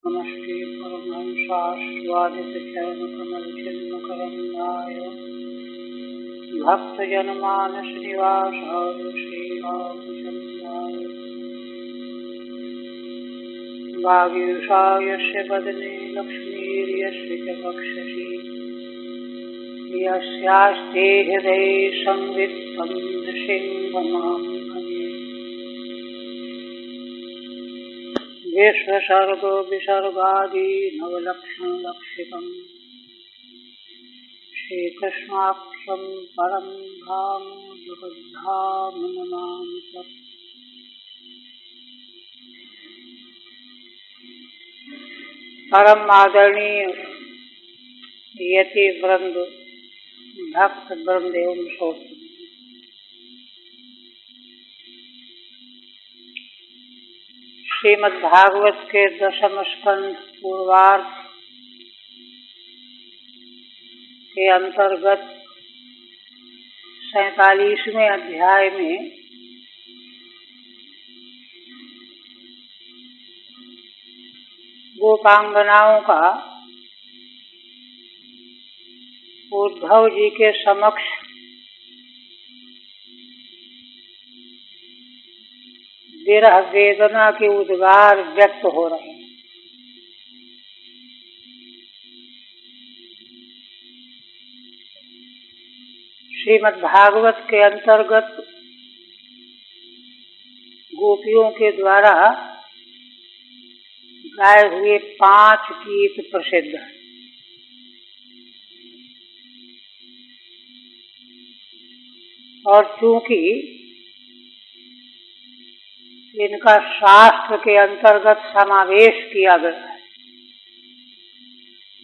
नमस्ते परमहंसास्वादितचरणकमलचिन्मकरन्दाय भक्तजनमानसनिवासाय श्रीरामचन्द्राय वागीशाय यस्य वदने लक्ष्मीर्यस्य च वक्षसि यस्यास्ते हृदये संवित्तं नृसिंहमां भजे। विश्वसर्ग विसर्गादि नवलक्षणलक्षितम् श्रीकृष्णाख्यं परं धाम जगद्धाम नमामि तत्। परम आदरणीय यति वृंद, भक्त वृंद एवं श्रोत, श्रीमद्भागवत के दशम स्कंध पूर्वार्ध के अंतर्गत 47वें अध्याय में गोपांगनाओं का उद्धव जी के समक्ष विरह वेदना के उद्गार व्यक्त हो रहे हैं। श्रीमद्भागवत के अंतर्गत गोपियों के द्वारा गाए हुए 5 गीत प्रसिद्ध हैं। और चूंकि इनका शास्त्र के अंतर्गत समावेश किया गया है,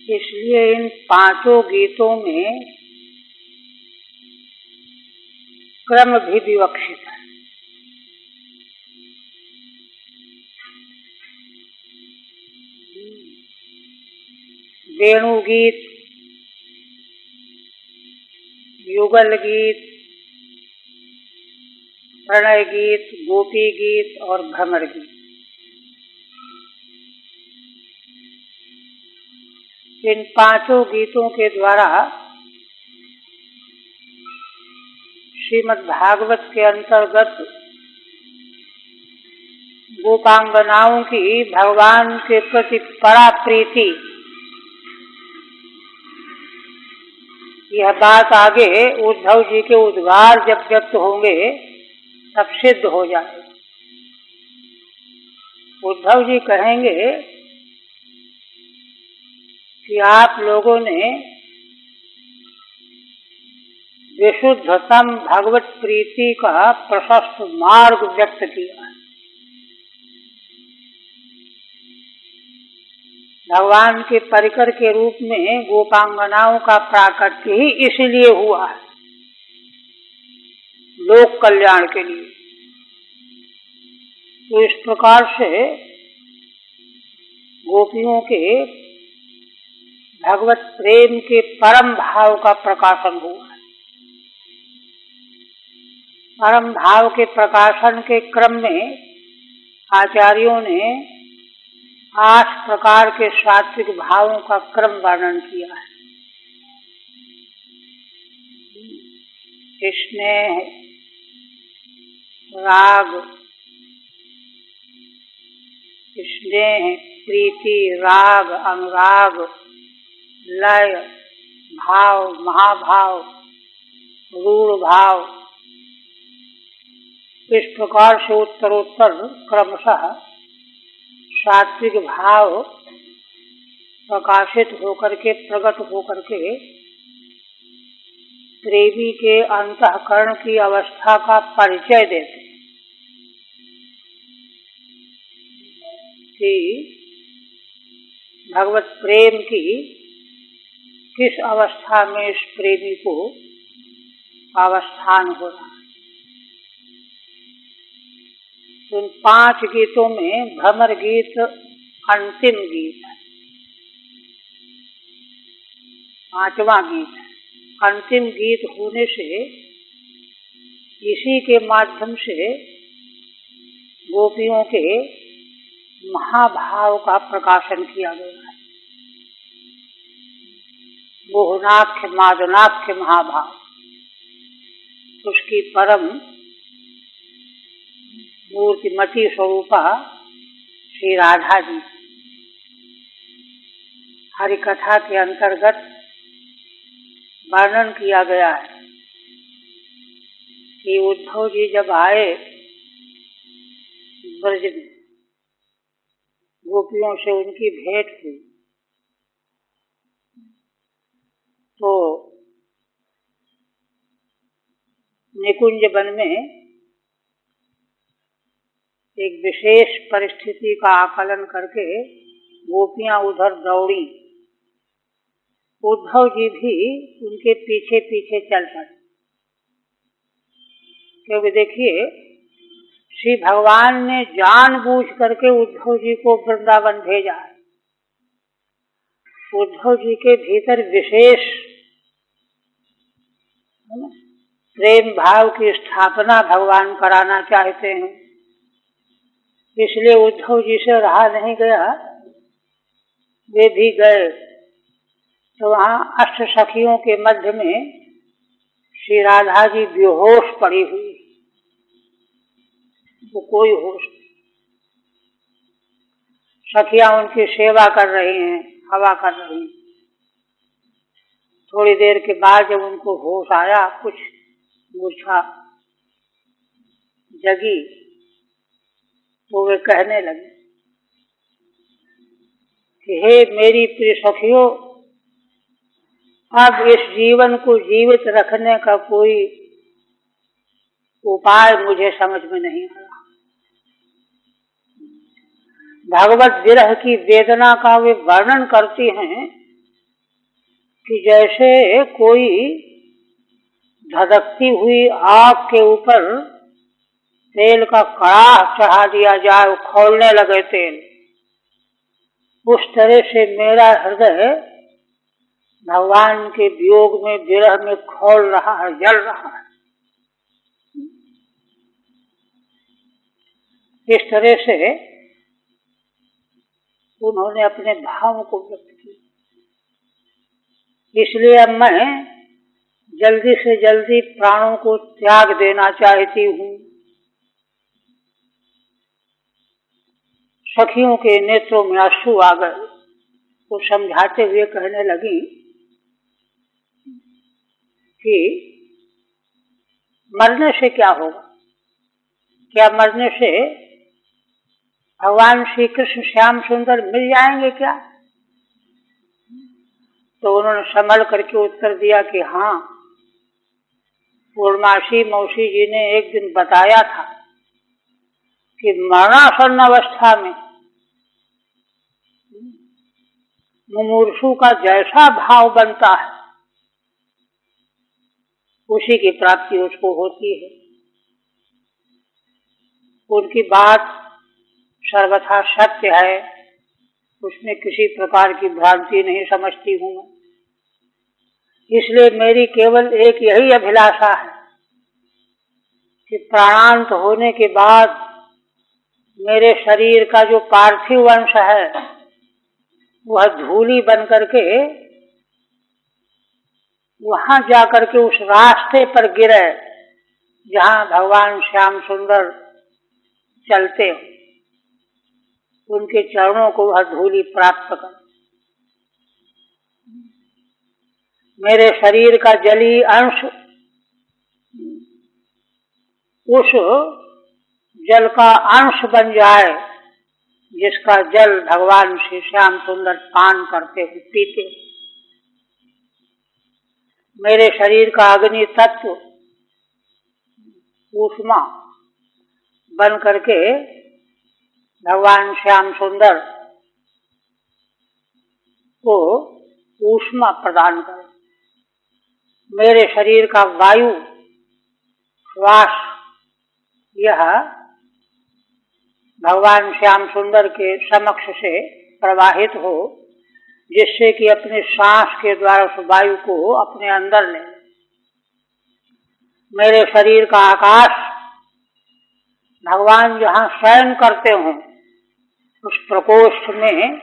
इसलिए इन 5 गीतों में क्रम भी विवक्षित है। वेणु गीत, युगल गीत, प्रणय गीत, गोपी गीत और भ्रमर गीत। इन 5 गीतों के द्वारा श्रीमद्भागवत के अंतर्गत गोपांगनाओं की भगवान के प्रति बड़ा प्रीति, यह बात आगे उद्धव जी के उद्गार जब व्यक्त होंगे तब सिद्ध हो जाए। उद्धव जी कहेंगे कि आप लोगों ने विशुद्धतम भगवत प्रीति का प्रशस्त मार्ग व्यक्त किया है। भगवान के परिकर के रूप में गोपांगनाओं का प्राकट्य ही इसलिए हुआ है, लोक कल्याण के लिए। तो इस प्रकार से गोपियों के भगवत प्रेम के परम भाव का प्रकाशन हुआ है। परम भाव के प्रकाशन के क्रम में आचार्यों ने 8 प्रकार के सात्विक भावों का क्रम वर्णन किया है। स्नेह, राग, स्नेह, प्रीति, राग, अनुराग, लय, भाव, महाभाव, रूढ़ भाव, इस प्रकार से उत्तरोत्तर क्रमशः सात्विक भाव प्रकाशित होकर के, प्रकट होकर के प्रेमी के अंतःकरण की अवस्था का परिचय देते हैं कि भगवत प्रेम की किस अवस्था में इस प्रेमी को अवस्थान हो रहा है। इन 5 गीतों में भ्रमर गीत अंतिम गीत है, 5वां गीत है। अंतिम गीत होने से इसी के माध्यम से गोपियों के महाभाव का प्रकाशन किया गया है। मोहनाख्य मादनाख्य महाभाव, उसकी परम मूर्तिमती स्वरूपा श्री राधा जी हरिकथा के अंतर्गत वर्णन किया गया है कि उद्धव जी जब आए ब्रज में, गोपियों से उनकी भेंट हुई, तो निकुंज वन में एक विशेष परिस्थिति का आकलन करके गोपियां उधर दौड़ी, उद्धव जी भी उनके पीछे पीछे चल पड़े। क्योंकि देखिए, श्री भगवान ने जानबूझ करके उद्धव जी को वृंदावन भेजा है। उद्धव जी के भीतर विशेष प्रेम भाव की स्थापना भगवान कराना चाहते हैं, इसलिए उद्धव जी से रहा नहीं गया, वे भी गए। तो वहां अष्ट सखियों के मध्य में श्री राधा जी बेहोश पड़ी हुई, वो कोई होश नहीं। सखियां उनकी सेवा कर रही हैं, हवा कर रही हैं। थोड़ी देर के बाद जब उनको होश आया, कुछ मूर्छा जगी, तो वे कहने लगे कि हे मेरी प्रिय सखियों, अब इस जीवन को जीवित रखने का कोई उपाय मुझे समझ में नहीं आया। भगवत विरह की वेदना का वे वर्णन करती हैं कि जैसे कोई धधकती हुई आग के ऊपर तेल का कड़ाह चढ़ा दिया जाए, खौलने लगे तेल, उस तरह से मेरा हृदय भगवान के वियोग में, विरह में खौल रहा है, जल रहा है। इस तरह से उन्होंने अपने भाव को व्यक्त किया। इसलिए अब मैं जल्दी से जल्दी प्राणों को त्याग देना चाहती हूँ। सखियों के नेत्रों में आंसू आ गए। वो समझाते हुए कहने लगी कि मरने से क्या होगा, क्या मरने से भगवान श्री कृष्ण श्याम सुंदर मिल जाएंगे क्या? तो उन्होंने संभल करके उत्तर दिया कि हाँ, पूर्णमासी मौसी जी ने एक दिन बताया था कि मरणासन्न अवस्था में मुमूर्षु का जैसा भाव बनता है, उसी की प्राप्ति उसको होती है। उनकी बात सर्वथा सत्य है, उसमें किसी प्रकार की भ्रांति नहीं समझती हूँ। इसलिए मेरी केवल एक यही अभिलाषा है कि प्राणांत होने के बाद मेरे शरीर का जो पार्थिव अंश है वह धूली बन करके वहां जाकर के उस रास्ते पर गिरे जहां भगवान श्याम सुंदर चलते हो, उनके चरणों को वह धूली प्राप्त कर। मेरे शरीर का जली अंश उस जल का अंश बन जाए जिसका जल भगवान श्री श्याम सुंदर पान करते हो, पीते हो। मेरे शरीर का अग्नि तत्व ऊष्मा बन करके भगवान श्याम सुंदर को ऊष्मा प्रदान करे। मेरे शरीर का वायु श्वास यह भगवान श्याम सुंदर के समक्ष से प्रवाहित हो, जिससे कि अपने सांस के द्वारा उस वायु को अपने अंदर ले। मेरे शरीर का आकाश भगवान जहाँ शयन करते हों उस प्रकोष्ठ में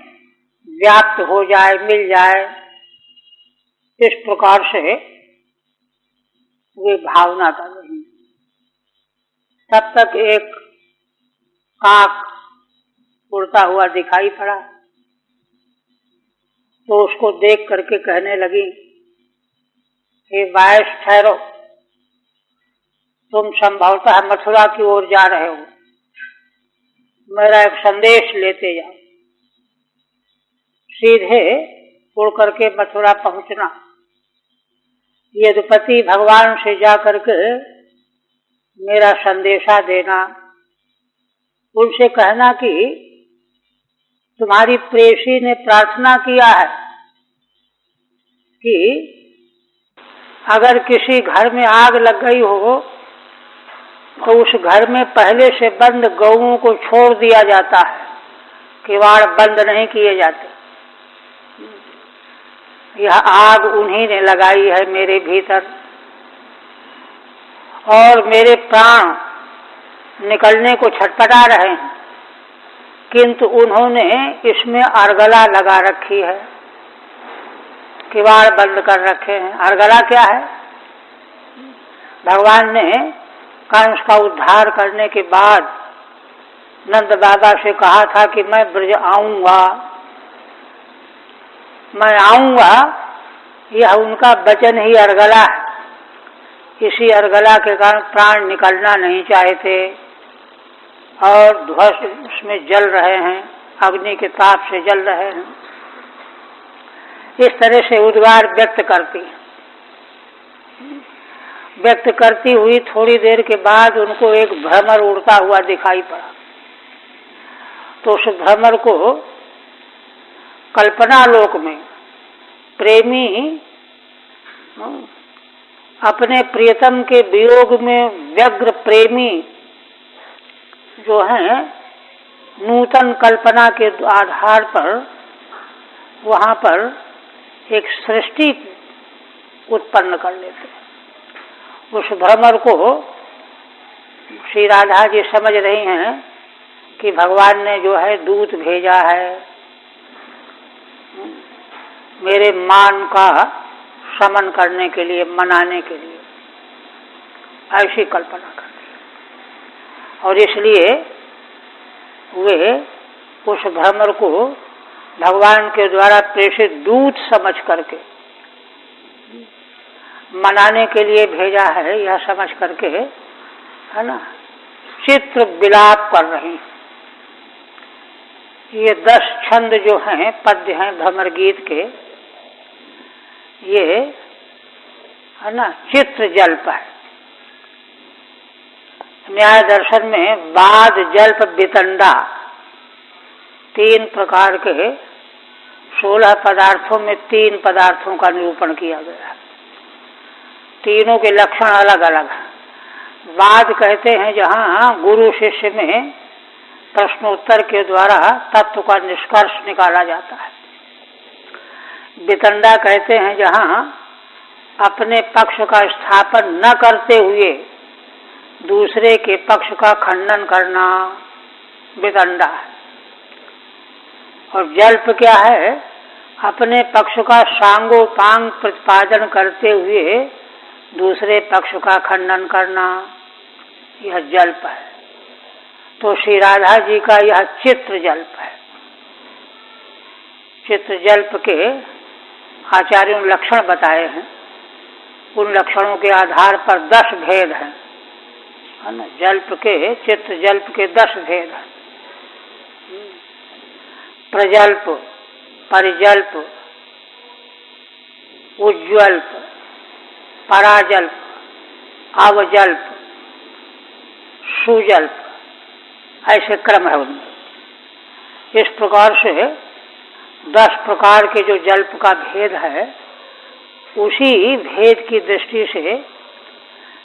व्याप्त हो जाए, मिल जाए, इस प्रकार से वे भावना कर रही। तब तक एक काक उड़ता हुआ दिखाई पड़ा, तो उसको देख करके कहने लगी, हे वायस ठहरो, तुम संभवतः मथुरा की ओर जा रहे हो, मेरा एक संदेश लेते जाओ, सीधे उड़ करके मथुरा पहुंचना, यदुपति भगवान से जा करके मेरा संदेशा देना, उनसे कहना कि तुम्हारी प्रेयसी ने प्रार्थना किया है कि अगर किसी घर में आग लग गई हो तो उस घर में पहले से बंद गौओं को छोड़ दिया जाता है, किवाड़ बंद नहीं किए जाते। यह आग उन्हीं ने लगाई है मेरे भीतर, और मेरे प्राण निकलने को छटपटा रहे हैं, किंतु उन्होंने इसमें अर्गला लगा रखी है, किवाड़ बंद कर रखे हैं। अर्गला क्या है? भगवान ने कंस का उद्धार करने के बाद नंद बाबा से कहा था कि मैं ब्रज आऊंगा, मैं आऊंगा, यह उनका वचन ही अर्गला है। इसी अर्गला के कारण प्राण निकलना नहीं चाहते और ध्वस्त उसमें जल रहे हैं, अग्नि के ताप से जल रहे हैं। इस तरह से उद्गार व्यक्त करती हुई थोड़ी देर के बाद उनको एक भ्रमर उड़ता हुआ दिखाई पड़ा। तो उस भ्रमर को कल्पना लोक में प्रेमी अपने प्रियतम के वियोग में व्यग्र प्रेमी जो हैं, नूतन कल्पना के आधार पर वहां पर एक सृष्टि उत्पन्न कर लेते हैं। उस भ्रमर को श्री राधा जी समझ रही हैं कि भगवान ने जो है दूत भेजा है मेरे मान का शमन करने के लिए, मनाने के लिए, ऐसी कल्पना करती है। और इसलिए वे उस भ्रमर को भगवान के द्वारा प्रेषित दूत समझ करके, मनाने के लिए भेजा है यह समझ करके, है ना, चित्र विलाप कर रही। ये 10 छंद जो हैं, पद्य हैं भ्रमर गीत के, ये है ना चित्र जल्प है। न्याय दर्शन में वाद जल्प वितंडा 3 प्रकार के 16 पदार्थों में 3 पदार्थों का निरूपण किया गया है। तीनों के लक्षण अलग अलग हैं। वाद कहते हैं जहाँ गुरु शिष्य में प्रश्नोत्तर के द्वारा तत्व का निष्कर्ष निकाला जाता है। वितंडा कहते हैं जहाँ अपने पक्ष का स्थापन न करते हुए दूसरे के पक्ष का खंडन करना वितंडा है। और जल्प क्या है? अपने पक्ष का सांगोपांग प्रतिपादन करते हुए दूसरे पक्ष का खंडन करना, यह जल्प है। तो श्री राधा जी का यह चित्र जल्प है। चित्र जल्प के आचार्यों ने लक्षण बताए हैं। उन लक्षणों के आधार पर 10 भेद हैं, है ना। जल्प के, चित्र जल्प के 10 भेद हैं। प्रजल्प, परिजल्प, उज्ज्वल्प, पराजल्प, अवजल्प, सुजल्प, ऐसे क्रम है उनमें। इस प्रकार से 10 प्रकार के जो जल्प का भेद है, उसी भेद की दृष्टि से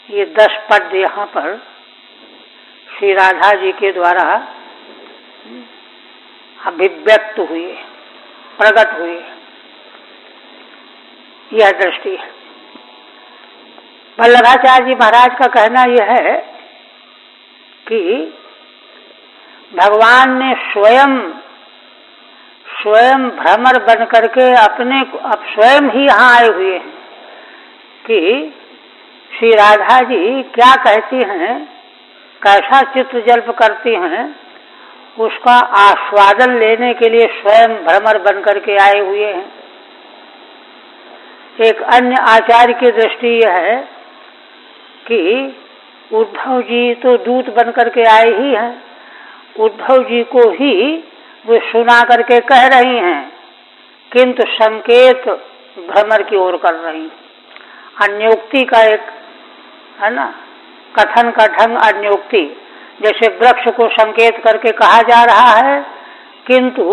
ये 10 पद यहाँ पर श्री राधा जी के द्वारा अभिव्यक्त हुए, प्रकट हुए, यह दृष्टि है। वल्लभाचार्य जी महाराज का कहना यह है कि भगवान ने स्वयं स्वयं भ्रमर बन करके अपने अब स्वयं ही यहाँ आए हुए हैं कि श्री राधा जी क्या कहती हैं, कैसा चित्र जल्प करती हैं, उसका आस्वादन लेने के लिए स्वयं भ्रमर बन करके आए हुए हैं। एक अन्य आचार्य की दृष्टि यह है कि उद्धव जी तो दूत बन करके आए ही हैं, उद्धव जी को ही वे सुना करके कह रही हैं, किंतु संकेत भ्रमर की ओर कर रही हैं। अन्योक्ति का एक है ना, कथन का ढंग अन्योक्ति, जैसे वृक्ष को संकेत करके कहा जा रहा है, किंतु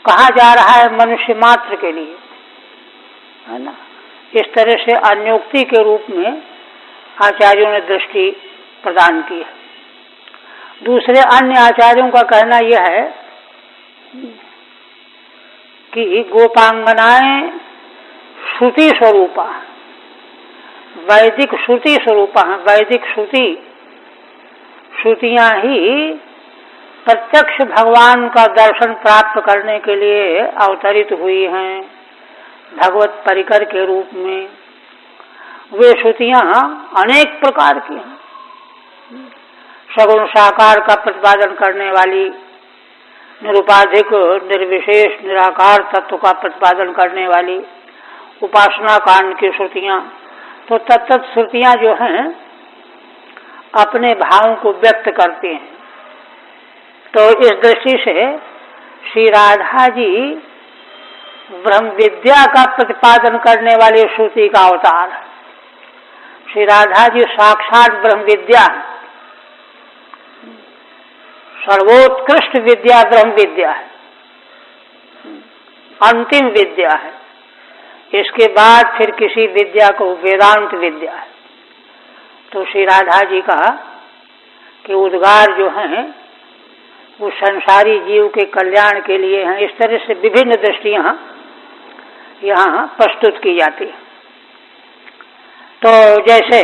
कहा जा रहा है मनुष्य मात्र के लिए, है ना। इस तरह से अन्योक्ति के रूप में आचार्यों ने दृष्टि प्रदान की है। दूसरे अन्य आचार्यों का कहना यह है कि गोपांगनाएं श्रुति स्वरूपा, वैदिक श्रुति स्वरूपा है। वैदिक श्रुतियां ही प्रत्यक्ष भगवान का दर्शन प्राप्त करने के लिए अवतरित हुई हैं भगवत परिकर के रूप में। वे श्रुतियां अनेक प्रकार की हैं, सगुण साकार का प्रतिपादन करने वाली, निरुपाधिक निर्विशेष निराकार तत्व का प्रतिपादन करने वाली, उपासना कांड की श्रुतियां। तो तत्त श्रुतियां जो हैं अपने भावों को व्यक्त करती हैं। तो इस दृष्टि से श्री राधा जी ब्रह्म विद्या का प्रतिपादन करने वाली श्रुति का अवतार है। श्री राधा जी साक्षात ब्रह्म विद्या, सर्वोत्कृष्ट विद्या ब्रह्म विद्या है, अंतिम विद्या है। इसके बाद फिर किसी विद्या को वेदांत विद्या है। तो श्री राधा जी का कि उद्गार जो हैं वो संसारी जीव के कल्याण के लिए हैं। इस तरह से विभिन्न दृष्टियां यहाँ प्रस्तुत की जाती है। तो जैसे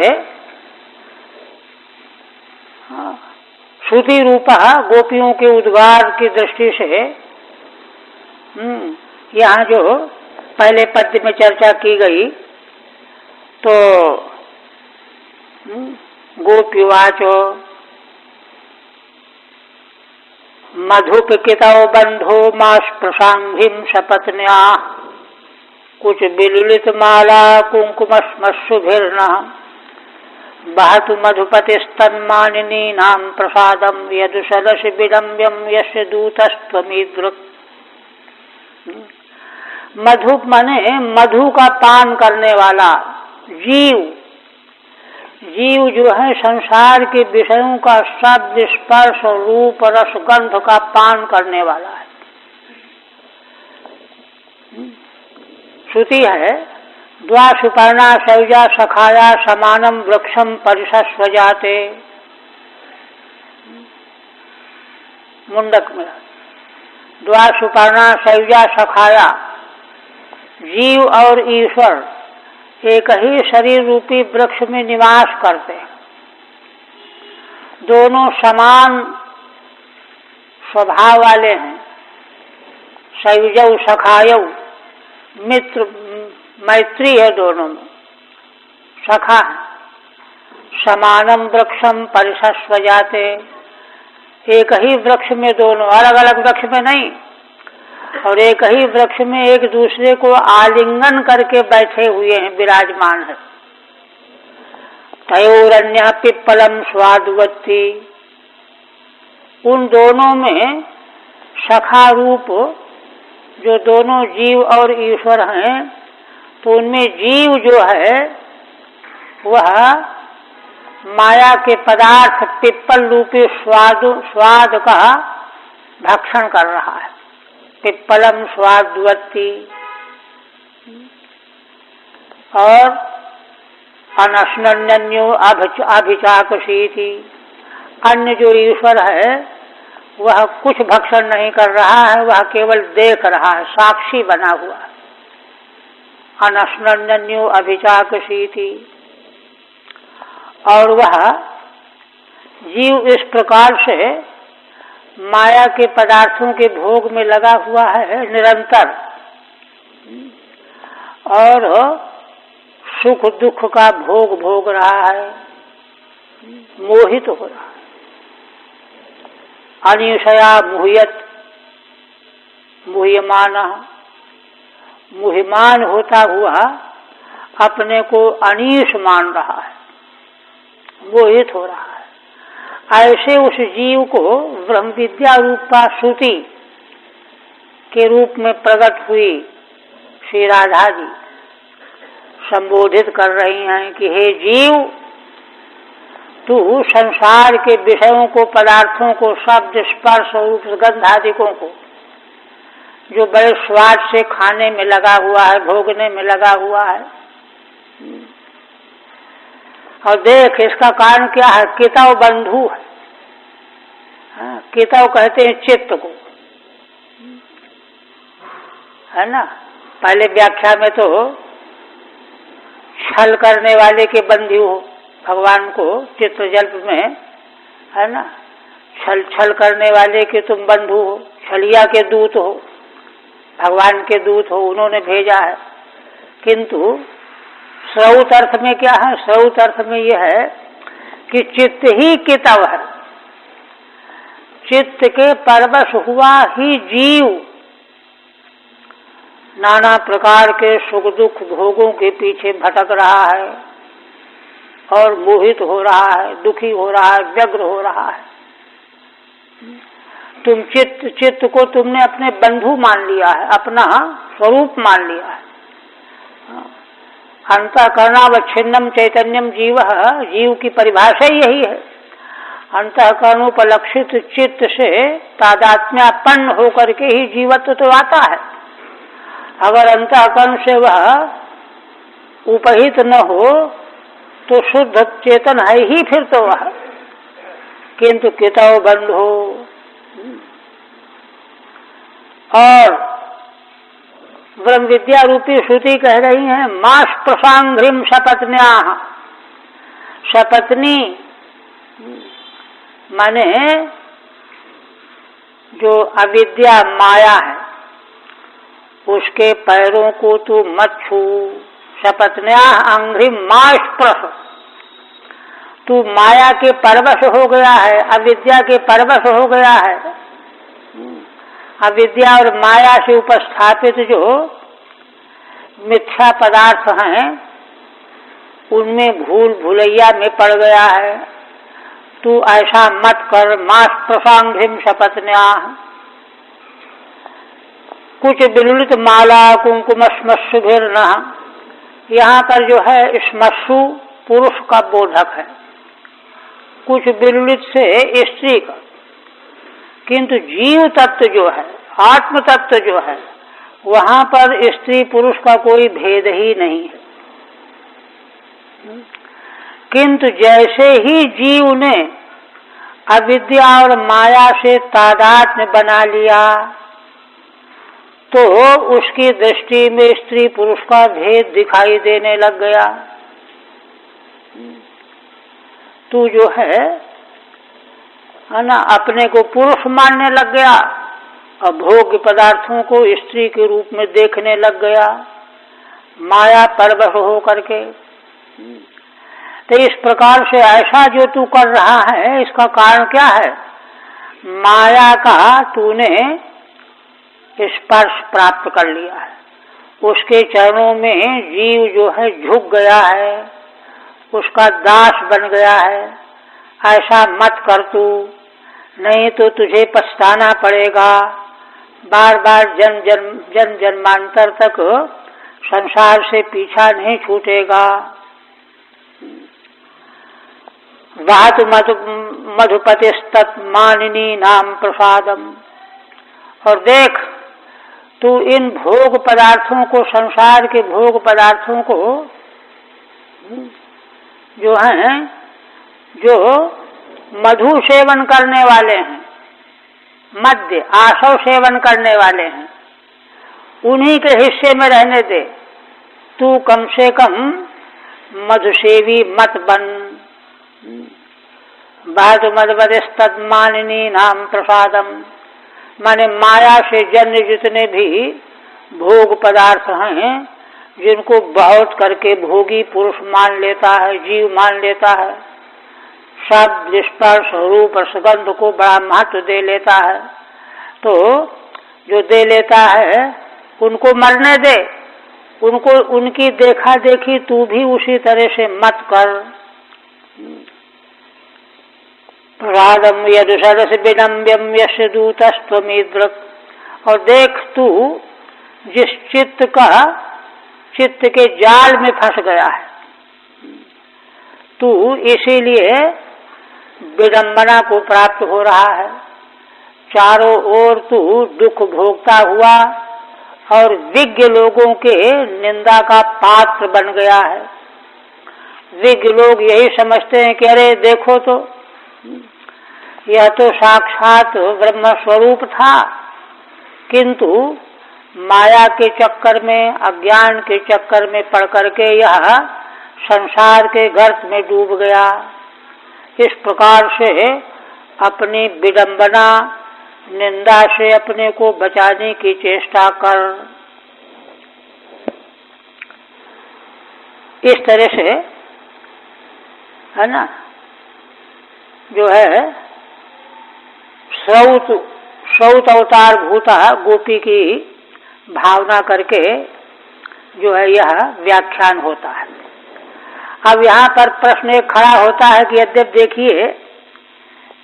श्रुति रूपा गोपियों के उद्गार की दृष्टि से यहाँ जो पहले पद्य में चर्चा की गई, तो गोप्युवाचो मधुपिकितौ बंधो मास प्रसांभिम सपत्न्या कुछ बिलुलित माला कुंकुमश्मशुभिर्न बहतु मधुपतिस्तन्मानिनी नाम प्रसादम यदुसलस विडम्ब्यम यस्य दूतस्त्वमीदृक्। मधु माने मधु का पान करने वाला जीव। जीव जो है संसार के विषयों का शब्द स्पर्श रूप रस गंध का पान करने वाला है। श्रुति है द्वासुपर्णा सौजा सखाया समानम वृक्षम परिशस्वजाते। मुंडक में द्वासुपर्णा सौजा सखाया, जीव और ईश्वर एक ही शरीर रूपी वृक्ष में निवास करते हैं। दोनों समान स्वभाव वाले हैं। सयुजौ सखायौ, मित्र मैत्री है दोनों में, सखा है। समानम वृक्षम परिशस्वजाते, एक ही वृक्ष में दोनों, अलग अलग वृक्ष में नहीं, और एक ही वृक्ष में एक दूसरे को आलिंगन करके बैठे हुए हैं, विराजमान है। तयोरन्यः पिप्पलम स्वादुवत्ति, उन दोनों में सखा रूप जो दोनों जीव और ईश्वर हैं, तो उनमें जीव जो है वह माया के पदार्थ पिप्पल रूपी स्वाद का भक्षण कर रहा है। पिप्पलम स्वादुवत्ति। और अनश्नन्यो अभिचाकशीति, अन्य जो ईश्वर है वह कुछ भक्षण नहीं कर रहा है, वह केवल देख रहा है, साक्षी बना हुआ है। अनश्नन्यो अभिचाकशीति। और वह जीव इस प्रकार से माया के पदार्थों के भोग में लगा हुआ है निरंतर, और सुख दुख का भोग भोग रहा है, मोहित हो रहा है। अनिशया मुह्यत मुह्यमान, मुह्यमान होता हुआ अपने को अनीश मान रहा है, मोहित हो रहा है। ऐसे उस जीव को ब्रह्म विद्या रूपा श्रुति के रूप में प्रकट हुई श्री राधा जी संबोधित कर रही हैं कि हे जीव, तू संसार के विषयों को, पदार्थों को, शब्द स्पर्श रूप गंध आदिकों को, जो बड़े स्वाद से खाने में लगा हुआ है, भोगने में लगा हुआ है, और देख इसका कारण क्या है, किताव बंधु है। किताव कहते हैं चित्त को, है ना। पहले व्याख्या में तो छल करने वाले के बंधु हो, भगवान को चित्र जल्प में, है ना, छल छल करने वाले के तुम बंधु हो, छलिया के दूत हो, भगवान के दूत हो, उन्होंने भेजा है। किंतु श्रौत अर्थ में क्या है, श्रौत अर्थ में यह है कि चित्त ही कितव है, चित्त के परवश हुआ ही जीव नाना प्रकार के सुख दुख भोगों के पीछे भटक रहा है और मोहित हो रहा है, दुखी हो रहा है, व्यग्र हो रहा है। तुम चित्त को तुमने अपने बंधु मान लिया है, अपना स्वरूप मान लिया है। अंतःकरणावच्छिन्नम चैतन्यम जीव, जीव की परिभाषा यही है। अंतःकरणोपलक्षित चित्त से तादात्म्यापन्न होकर के ही जीवत्व तो आता है। अगर अंतःकरण से वह उपहित न हो तो शुद्ध चेतन है ही फिर तो वह, किंतु किताव बंध हो। और ब्रह्म विद्या रूपी श्रुति कह रही है, मास प्रसांघ्रिम शपथन्या, शपथनी माने जो अविद्या माया है उसके पैरों को तू मत छू। शपथन्या अंघ्रिम मां स्पृश, तू माया के परवश हो गया है, अविद्या के परवश हो गया है। अविद्या और माया से उपस्थापित जो मिथ्या पदार्थ हैं उनमें भूल भुलैया में पड़ गया है। तू ऐसा मत कर, मास प्रसांघ्रिम शपथन्या। कुछ विलुलित माला कुंकुम श्मश्रुभिर्न, यहाँ पर जो है श्मश्रु पुरुष का बोधक है, कुछ विलुलित से स्त्री का, किंतु जीव तत्व जो है, आत्म तत्व जो है, वहां पर स्त्री पुरुष का कोई भेद ही नहीं है। किंतु जैसे ही जीव ने अविद्या और माया से तादात्म्य बना लिया तो उसकी दृष्टि में स्त्री पुरुष का भेद दिखाई देने लग गया। तू जो है ना, अपने को पुरुष मानने लग गया और भोग्य पदार्थों को स्त्री के रूप में देखने लग गया, माया परवश हो करके। तो इस प्रकार से ऐसा जो तू कर रहा है, इसका कारण क्या है? माया का तूने स्पर्श प्राप्त कर लिया है, उसके चरणों में जीव जो है झुक गया है, उसका दास बन गया है। ऐसा मत कर तू, नहीं तो तुझे पछताना पड़ेगा, बार बार जन्म जन्मांतर तक संसार से पीछा नहीं छूटेगा। वात मधुपतिस्तत् मानिनी नाम प्रसादम। और देख, तू इन भोग पदार्थों को, संसार के भोग पदार्थों को जो हैं, जो मधु सेवन करने वाले हैं, मध्य आसव सेवन करने वाले हैं, उन्हीं के हिस्से में रहने दे। तू कम से कम मधुसेवी मत बन। बहतु मदवदस्तन्मानिनी नाम प्रसादम, माने माया से जन्य जितने भी भोग पदार्थ हैं, जिनको बहुत करके भोगी पुरुष मान लेता है, जीव मान लेता है, शब्द स्पर्श रूप सुगंध को बड़ा महत्व दे लेता है, तो जो दे लेता है उनको मरने दे, उनको उनकी देखा देखी तू भी उसी तरह से मत कर। प्रसादम यदुसरस विनम्यम यश दूतस्त्वमीदृक्, और देख तू जिस चित्त के जाल में फंस गया है, तू इसीलिए विडंबना को प्राप्त हो रहा है। चारों ओर तू दुख भोगता हुआ और विज्ञ लोगों के निंदा का पात्र बन गया है। विज्ञ लोग यही समझते हैं कि अरे देखो तो यह तो साक्षात ब्रह्म स्वरूप था, किंतु माया के चक्कर में, अज्ञान के चक्कर में पड़ करके यह संसार के गर्त में डूब गया। इस प्रकार से अपनी विडंबना, निंदा से अपने को बचाने की चेष्टा कर। इस तरह से है ना, जो है श्रौत अवतार भूता गोपी की भावना करके जो है यह व्याख्यान होता है। अब यहाँ पर प्रश्न एक खड़ा होता है कि यद्यप देखिए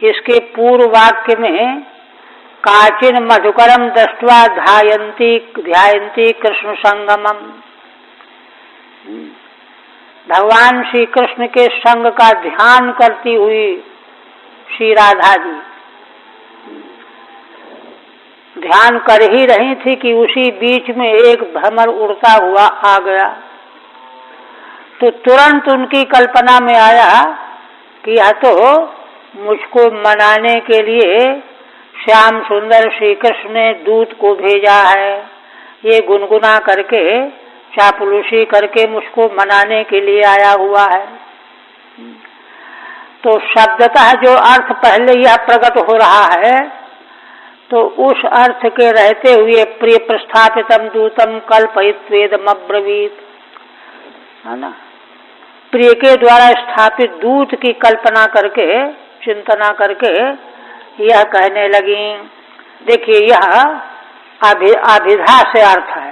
इसके पूर्व वाक्य में काचिन मधुकरम दृष्ट्वा ध्यायन्ती कृष्ण संगमम, भगवान श्री कृष्ण के संग का ध्यान करती हुई श्री राधा जी ध्यान कर ही रही थी कि उसी बीच में एक भ्रमर उड़ता हुआ आ गया। तो तुरंत उनकी कल्पना में आया कि यह तो मुझको मनाने के लिए श्याम सुंदर श्री कृष्ण ने दूत को भेजा है, ये गुनगुना करके चापलूसी करके मुझको मनाने के लिए आया हुआ है। तो शब्दतः जो अर्थ पहले यह प्रकट हो रहा है, तो उस अर्थ के रहते हुए प्रिय प्रस्थापितम दूतम कल्पयित्वेदम अब्रवीत, है ना, प्रिय के द्वारा स्थापित दूत की कल्पना करके, चिंतना करके यह कहने लगी। देखिए यह अभिधा से अर्थ है।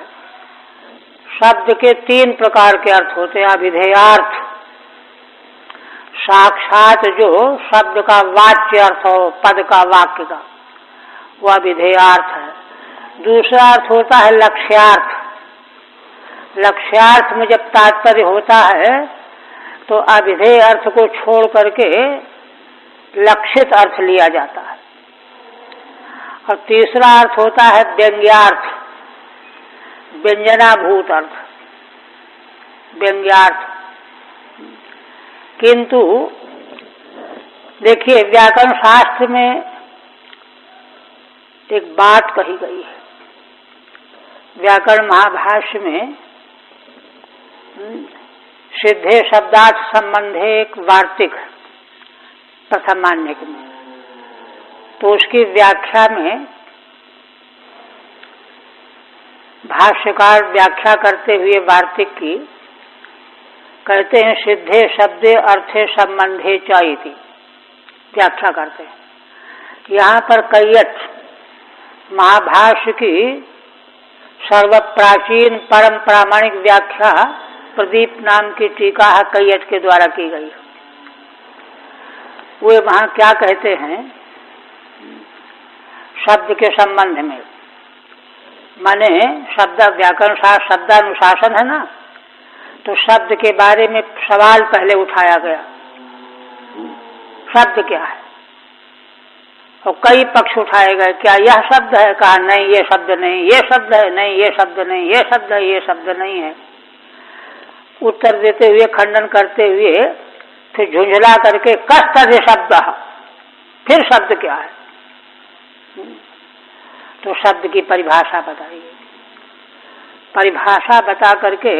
शब्द के तीन प्रकार के अर्थ होते हैं। अभिधेयार्थ, साक्षात जो शब्द का वाच्य अर्थ हो, पद का, वाक्य का, वह अभिधेयार्थ है। दूसरा अर्थ होता है लक्ष्यार्थ। लक्ष्यार्थ में जब तात्पर्य होता है तो अभिधेय अर्थ को छोड़ करके लक्षित अर्थ लिया जाता है। और तीसरा अर्थ होता है व्यंग्यार्थ, व्यंजनाभूत अर्थ, व्यंग्यार्थ। किंतु देखिए व्याकरण शास्त्र में एक बात कही गई है। व्याकरण महाभाष्य में सिद्धे शब्दार्थ संबंधे एक वार्तिक प्रथम मान्य में, तो उसकी व्याख्या में भाष्यकार व्याख्या करते हुए वार्तिक की कहते हैं सिद्धे शब्दे अर्थे संबंधे च इति व्याख्या करते हैं। यहाँ पर कैयट महाभाष्य की सर्वप्राचीन परम प्रामाणिक व्याख्या प्रदीप नाम की टीका है कैयट के द्वारा की गई। वे वहाँ क्या कहते हैं शब्द के संबंध में, माने शब्द व्याकरण शास्त्र शब्दानुशासन है ना, तो शब्द के बारे में सवाल पहले उठाया गया, शब्द क्या है, और कई पक्ष उठाए गए। क्या यह शब्द है? कहा नहीं ये शब्द नहीं, ये शब्द है, नहीं ये शब्द नहीं, ये शब्द है, ये शब्द नहीं है। उत्तर देते हुए, खंडन करते हुए, फिर झुंझला करके कस्तर्य शब्द, फिर शब्द क्या है? तो शब्द की परिभाषा बताई गई। परिभाषा बता करके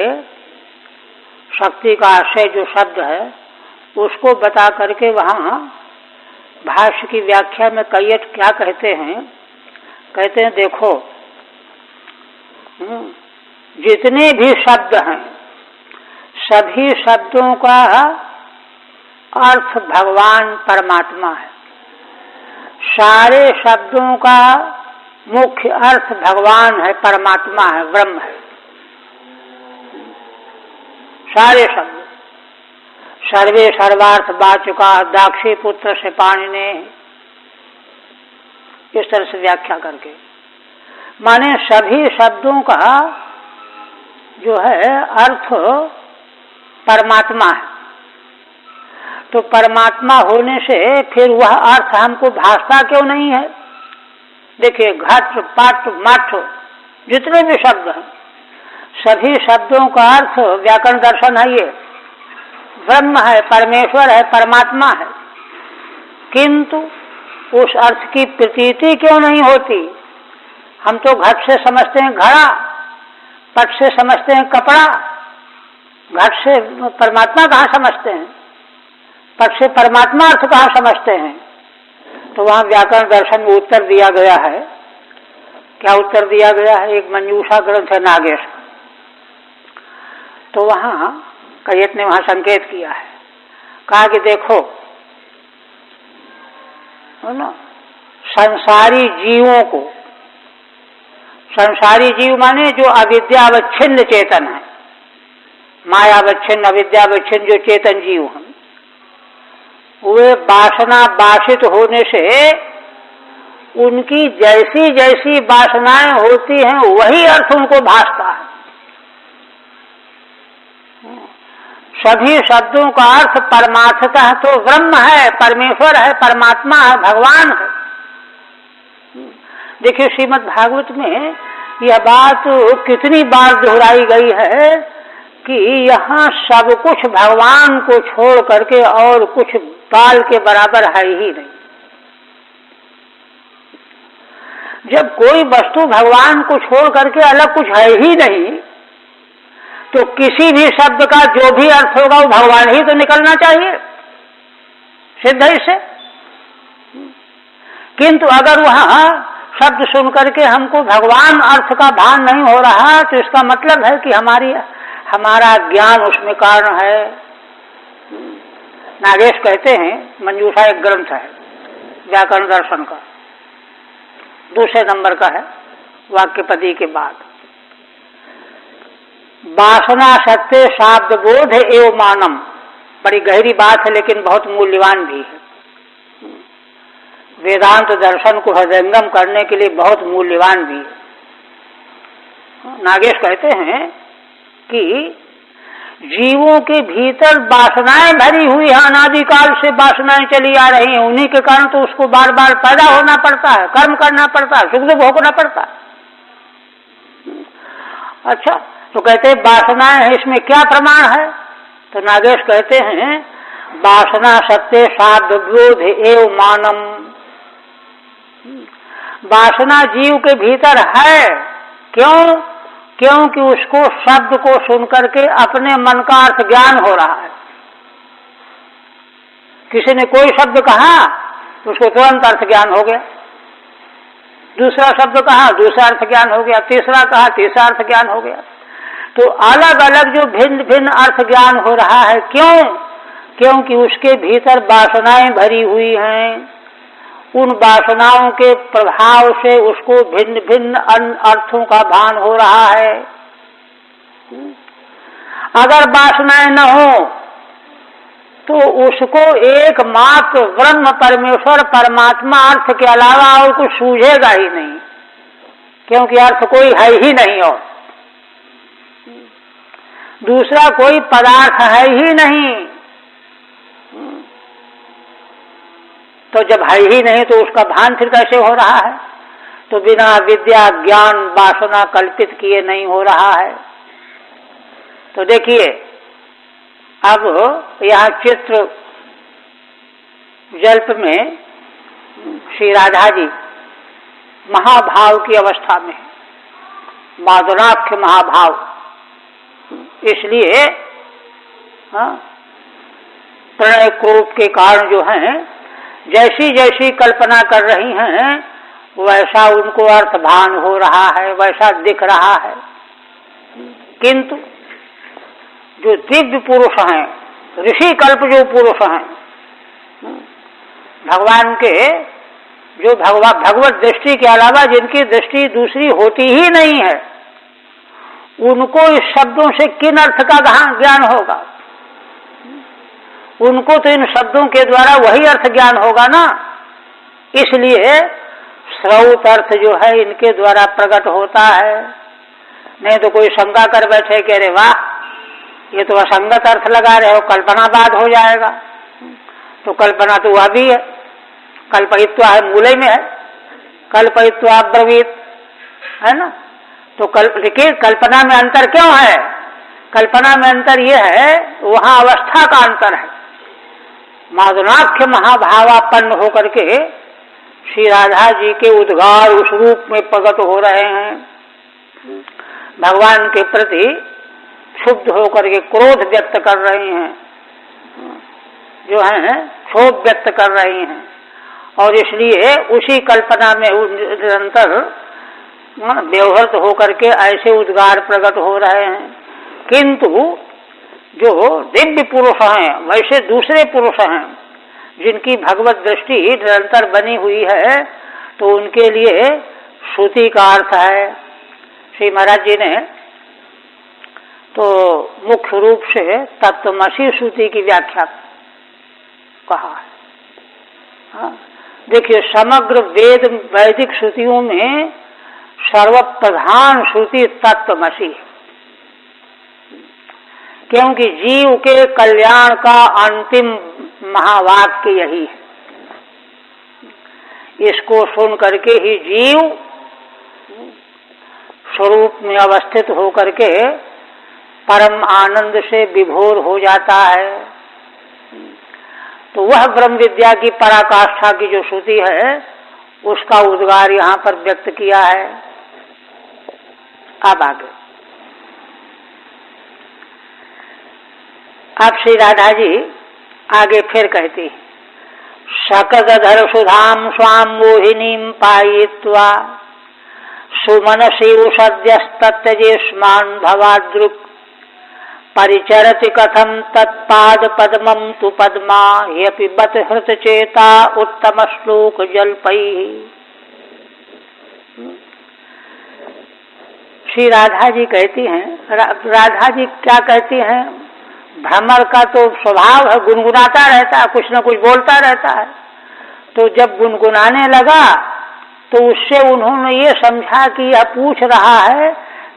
शक्ति का आशय जो शब्द है उसको बता करके वहाँ भाष्य की व्याख्या में कैयट क्या कहते हैं? कहते हैं देखो, जितने भी शब्द हैं सभी शब्दों का अर्थ भगवान परमात्मा है। सारे शब्दों का मुख्य अर्थ भगवान है, परमात्मा है, ब्रह्म है। सारे शब्द सर्वे सर्वार्थ वाचका दाक्षी पुत्र से पाणिने, इस तरह से व्याख्या करके माने सभी शब्दों का जो है अर्थ परमात्मा है। तो परमात्मा होने से फिर वह अर्थ हमको भाषता क्यों नहीं है? देखिए, घट पट मठ जितने भी शब्द हैं सभी शब्दों का अर्थ व्याकरण दर्शन है, ये ब्रह्म है, परमेश्वर है, परमात्मा है। किंतु उस अर्थ की प्रतीति क्यों नहीं होती? हम तो घट से समझते हैं घड़ा, पट से समझते हैं कपड़ा, घट से परमात्मा कहाँ समझते हैं? पट से परमात्मा अर्थ कहाँ समझते हैं? तो वहां व्याकरण दर्शन में उत्तर दिया गया है। क्या उत्तर दिया गया है? एक मंजूषा ग्रंथ है नागेश, तो वहां कैयट ने वहां संकेत किया है, कहा कि देखो ना, संसारी जीवों को, संसारी जीव माने जो अविद्यावच्छिन्न चेतन है, मायावच्छिन्न अविद्यावच्छिन्न जो चेतन जीव हैं, वे वासना बासित होने से उनकी जैसी जैसी वासनाएं होती हैं वही अर्थ उनको भासता है। सभी शब्दों का अर्थ परमार्थतः तो ब्रह्म है, परमेश्वर है, परमात्मा है, भगवान है। देखिए, श्रीमद् भागवत में यह बात कितनी बार दोहराई गई है कि यहाँ सब कुछ भगवान को छोड़ करके और कुछ काल के बराबर है ही नहीं। जब कोई वस्तु भगवान को छोड़ करके अलग कुछ है ही नहीं, तो किसी भी शब्द का जो भी अर्थ होगा वो भगवान ही तो निकलना चाहिए, सिद्ध है इससे। किंतु अगर वहां शब्द सुन करके हमको भगवान अर्थ का भान नहीं हो रहा, तो इसका मतलब है कि हमारा ज्ञान उसमें कारण है। नागेश कहते हैं, मंजूषा एक ग्रंथ है व्याकरण दर्शन का, दूसरे नंबर का है वाक्यपदी के बाद, वासना सत्य शाब्द बोध एवं मानम। बड़ी गहरी बात है लेकिन बहुत मूल्यवान भी है। वेदांत दर्शन को हृदयंगम करने के लिए बहुत मूल्यवान भी है। नागेश कहते हैं कि जीवों के भीतर वासनाएं भरी हुई है, अनादिकाल से वासनाएं चली आ रही हैं, उन्हीं के कारण तो उसको बार बार पैदा होना पड़ता है, कर्म करना पड़ता है, सुख दुख भोगना पड़ता है। अच्छा, तो कहते हैं वासनाएं हैं, इसमें क्या प्रमाण है? तो नागेश कहते हैं वासना सत्य शाब्द बोध एवं मानम। वासना जीव के भीतर है, क्यों? क्योंकि उसको शब्द को सुनकर के अपने मन का अर्थ ज्ञान हो रहा है। किसी ने कोई शब्द कहा तो उसको तुरंत अर्थ ज्ञान हो गया, दूसरा शब्द कहा दूसरा अर्थ ज्ञान हो गया, तीसरा कहा तीसरा अर्थ ज्ञान हो गया। तो अलग अलग जो भिन्न भिन्न अर्थ ज्ञान हो रहा है, क्यों? क्योंकि उसके भीतर वासनाएं भरी हुई हैं। उन वासनाओं के प्रभाव से उसको भिन्न भिन्न अर्थों का भान हो रहा है। अगर वासनाएं न हो तो उसको एकमात्र ब्रह्म परमेश्वर परमात्मा अर्थ के अलावा और कुछ सूझेगा ही नहीं, क्योंकि अर्थ कोई है ही नहीं और दूसरा कोई पदार्थ है ही नहीं। तो जब है ही नहीं तो उसका भान फिर कैसे हो रहा है? तो बिना विद्या ज्ञान वासना कल्पित किए नहीं हो रहा है। तो देखिए, अब यहाँ चित्र जल्प में श्री राधा जी महाभाव की अवस्था में, माधुराख्य महाभाव, इसलिए प्रणय क्रोध के कारण जो हैं जैसी जैसी कल्पना कर रही हैं वैसा उनको अर्थभान हो रहा है, वैसा दिख रहा है। किंतु जो दिव्य पुरुष हैं, ऋषि कल्प जो पुरुष हैं, भगवान के जो भगवत दृष्टि के अलावा जिनकी दृष्टि दूसरी होती ही नहीं है, उनको इस शब्दों से किन अर्थ का ज्ञान होगा? उनको तो इन शब्दों के द्वारा वही अर्थ ज्ञान होगा ना। इसलिए श्रौत अर्थ जो है इनके द्वारा प्रकट होता है। नहीं तो कोई शंका कर बैठे कि अरे वाह, ये तो असंगत अर्थ लगा रहे हो, कल्पनावाद हो जाएगा। तो कल्पना तो वह भी है, कल्पयित्वा है, मूले में है, कल्पयित्वा ब्रवीत, है ना। तो देखिए कल्पना में अंतर क्यों है? कल्पना में अंतर यह है, वहां अवस्था का अंतर है। माधुनाख्य महाभावापन्न होकर के श्री राधा जी के उद्गार उस रूप में प्रकट हो रहे हैं। भगवान के प्रति क्षुब्ध होकर के क्रोध व्यक्त कर रही हैं, जो है क्षोभ व्यक्त कर रही हैं, और इसलिए उसी कल्पना में निरंतर व्यवहृत होकर के ऐसे उद्गार प्रकट हो रहे हैं। किंतु जो दिव्य पुरुष हैं, वैसे दूसरे पुरुष हैं जिनकी भगवत दृष्टि निरंतर बनी हुई है, तो उनके लिए श्रुति का अर्थ है। श्री महाराज जी ने तो मुख्य रूप से तत्वमसी श्रुति की व्याख्या कहा है। हाँ, देखिए समग्र वेद वैदिक श्रुतियों में सर्वप्रधान श्रुति तत्वमसी, क्योंकि जीव के कल्याण का अंतिम महावाक्य यही है। इसको सुन करके ही जीव स्वरूप में अवस्थित होकर के परम आनंद से विभोर हो जाता है। तो वह ब्रह्म विद्या की पराकाष्ठा की जो श्रुति है, उसका उद्गार यहाँ पर व्यक्त किया है। अब आगे अब श्री राधा जी आगे फिर कहती है, शकगधर सुधाम स्वाम मोहिनीम पायित्वा सुमनसी सद्यस्तत्यजेष्मान् भवादृक् परिचरति कथम तत्पाद पद्मं तु पद्मा ह्यपि बत हृत चेता उत्तम श्लोक जल्पैः। श्री राधा जी कहती हैं, राधा जी क्या कहती हैं? भ्रमर का तो स्वभाव है, गुनगुनाता रहता है, कुछ न कुछ बोलता रहता है। तो जब गुनगुनाने लगा तो उससे उन्होंने ये समझा कि यह पूछ रहा है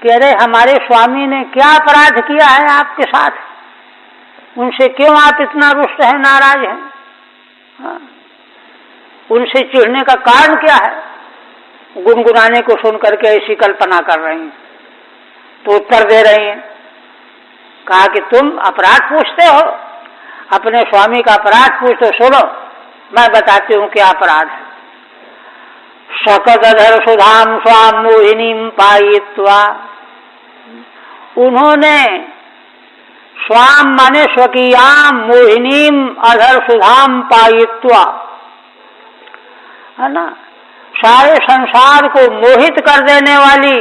कि अरे हमारे स्वामी ने क्या अपराध किया है आपके साथ, उनसे क्यों आप इतना रुष्ट हैं, नाराज हैं? हाँ? उनसे चिढ़ने का कारण क्या है? गुनगुनाने को सुन करके ऐसी कल्पना कर रही हैं। तो उत्तर दे रही हैं, कहा कि तुम अपराध पूछते हो, अपने स्वामी का अपराध पूछते हो, सुनो मैं बताती हूँ क्या अपराध है। शकगधर सुधाम स्वाम मोहिनीम पायित्वा, उन्होंने स्वाम माने स्वकीयाम, मोहिनीम अधर सुधाम पायित्वा, है ना, सारे संसार को मोहित कर देने वाली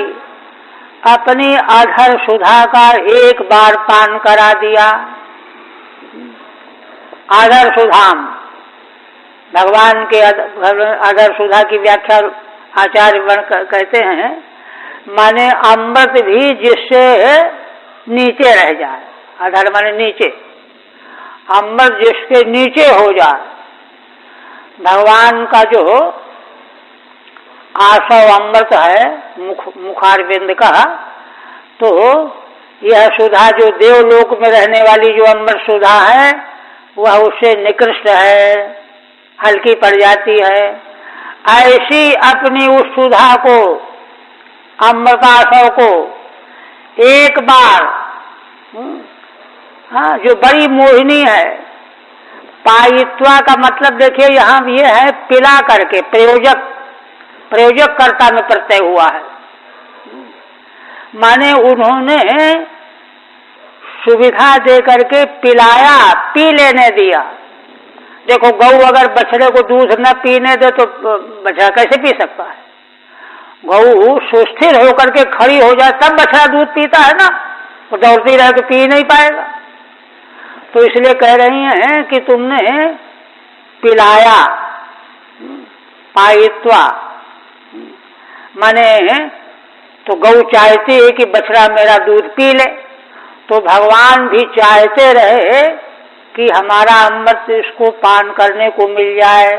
अपनी अधर सुधा का एक बार पान करा दिया। अधर सुधाम, भगवान के अधर सुधा की व्याख्या आचार्य कहते हैं, माने अमृत भी जिससे नीचे रह जाए। अधर माने नीचे, अमृत जिसके नीचे हो जाए। भगवान का जो आसव अमृत है मुखारविंद का, तो यह सुधा जो देवलोक में रहने वाली जो अमृत सुधा है, वह उससे निकृष्ट है, हल्की पड़ जाती है। ऐसी अपनी उस सुधा को, अमृतासव को एक बार, हाँ, जो बड़ी मोहिनी है, पायित्वा का मतलब देखिए यहाँ ये है पिला करके, प्रयोजक कर्ता में प्रत्यय हुआ है। माने उन्होंने सुविधा दे करके पिलाया, पी लेने दिया। देखो, गऊ अगर बछड़े को दूध न पीने दे तो बछड़ा कैसे पी सकता है? गऊ सुस्थिर होकर के खड़ी हो जाए तब बछड़ा दूध पीता है ना, वो दौड़ती रहे तो पी नहीं पाएगा। तो इसलिए कह रही हैं कि तुमने पिलाया, पायित्वा माने तो गऊ चाहती है कि बछड़ा मेरा दूध पी ले, तो भगवान भी चाहते रहे कि हमारा अमृत इसको पान करने को मिल जाए,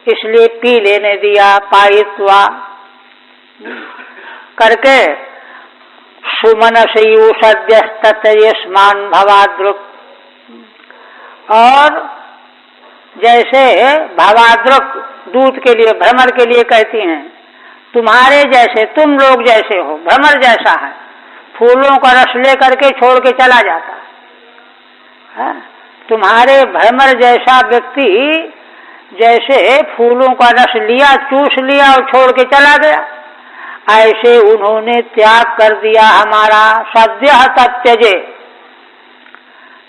इसलिए पी लेने दिया, पायित्वा करके। सुमनसी सद्यस्तस्मान भवाद्रुक, और जैसे भवाद्रुक दूध के लिए, भ्रमर के लिए कहती हैं, तुम्हारे जैसे, तुम लोग जैसे हो, भ्रमर जैसा है, फूलों का रस लेकर के छोड़ के चला जाता है। तुम्हारे भ्रमर जैसा व्यक्ति जैसे फूलों का रस लिया, चूस लिया और छोड़ के चला गया, ऐसे उन्होंने त्याग कर दिया हमारा। सद्य तत्यजे,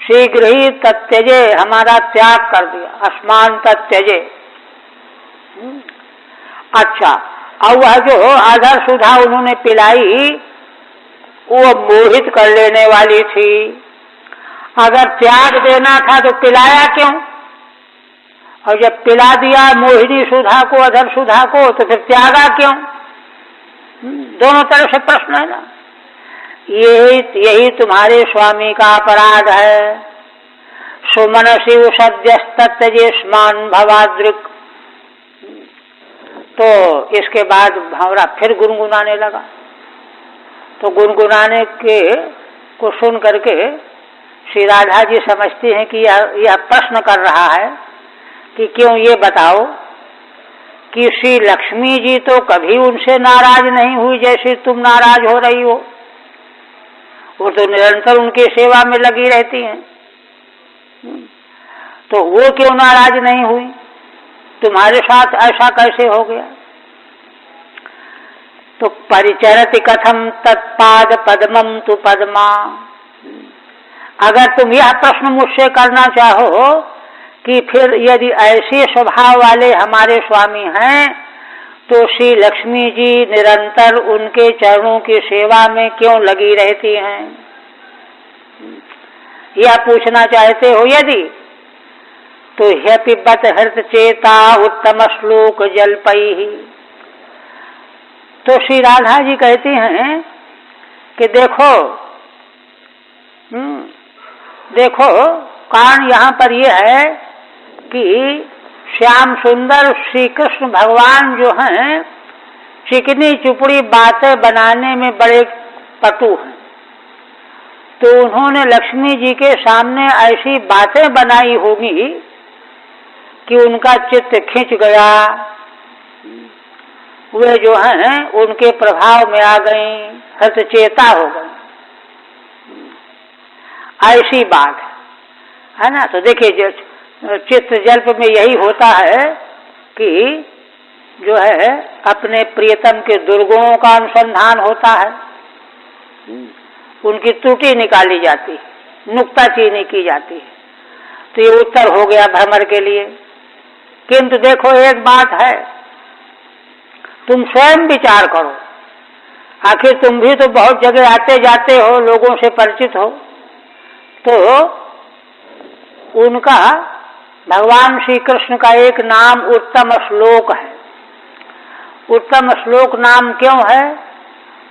शीघ्र ही तत्यजे, हमारा त्याग कर दिया, अस्मान तत्यजे। अच्छा, अब वह जो आधार सुधा उन्होंने पिलाई वो मोहित कर लेने वाली थी। अगर त्याग देना था तो पिलाया क्यों? और जब पिला दिया मोहिनी सुधा को, अधर सुधा को, तो फिर त्यागा क्यों? दोनों तरफ से प्रश्न है ना। यही तुम्हारे स्वामी का अपराध है। सुमनसी सद्यस्तजे स्मान भवाद्रुक। तो इसके बाद भंवरा फिर गुनगुनाने लगा। तो गुनगुनाने के को सुन करके श्री राधा जी समझती हैं कि यह प्रश्न कर रहा है कि क्यों, ये बताओ कि श्री लक्ष्मी जी तो कभी उनसे नाराज नहीं हुई जैसे तुम नाराज हो रही हो। वो तो निरंतर उनकी सेवा में लगी रहती हैं, तो वो क्यों नाराज नहीं हुई? तुम्हारे साथ ऐसा कैसे हो गया? तो परिचरति कथम तत्पाद पद्मम तु पद्मा। अगर तुम यह प्रश्न मुझसे करना चाहो कि फिर यदि ऐसे स्वभाव वाले हमारे स्वामी हैं तो श्री लक्ष्मी जी निरंतर उनके चरणों की सेवा में क्यों लगी रहती हैं, यह पूछना चाहते हो यदि, तो ह्य पिबत हृत चेता उत्तम श्लोक जलपई। तो श्री राधा जी कहती हैं कि देखो कारण यहाँ पर यह है कि श्याम सुंदर श्री कृष्ण भगवान जो हैं चिकनी चुपड़ी बातें बनाने में बड़े पटु हैं। तो उन्होंने लक्ष्मी जी के सामने ऐसी बातें बनाई होगी कि उनका चित्त खिंच गया, वे जो हैं उनके प्रभाव में आ गई, हतचेता हो गई, ऐसी बात है ना। तो देखिए चित्त जल्प में यही होता है कि जो है अपने प्रियतम के दुर्गुणों का अनुसंधान होता है, उनकी त्रुटि निकाली जाती, नुक्ताचीनी की जाती है। तो ये उत्तर हो गया भ्रमर के लिए। किंतु देखो एक बात है, तुम स्वयं विचार करो, आखिर तुम भी तो बहुत जगह आते जाते हो, लोगों से परिचित हो, तो उनका भगवान श्री कृष्ण का एक नाम उत्तम श्लोक है। उत्तम श्लोक नाम क्यों है?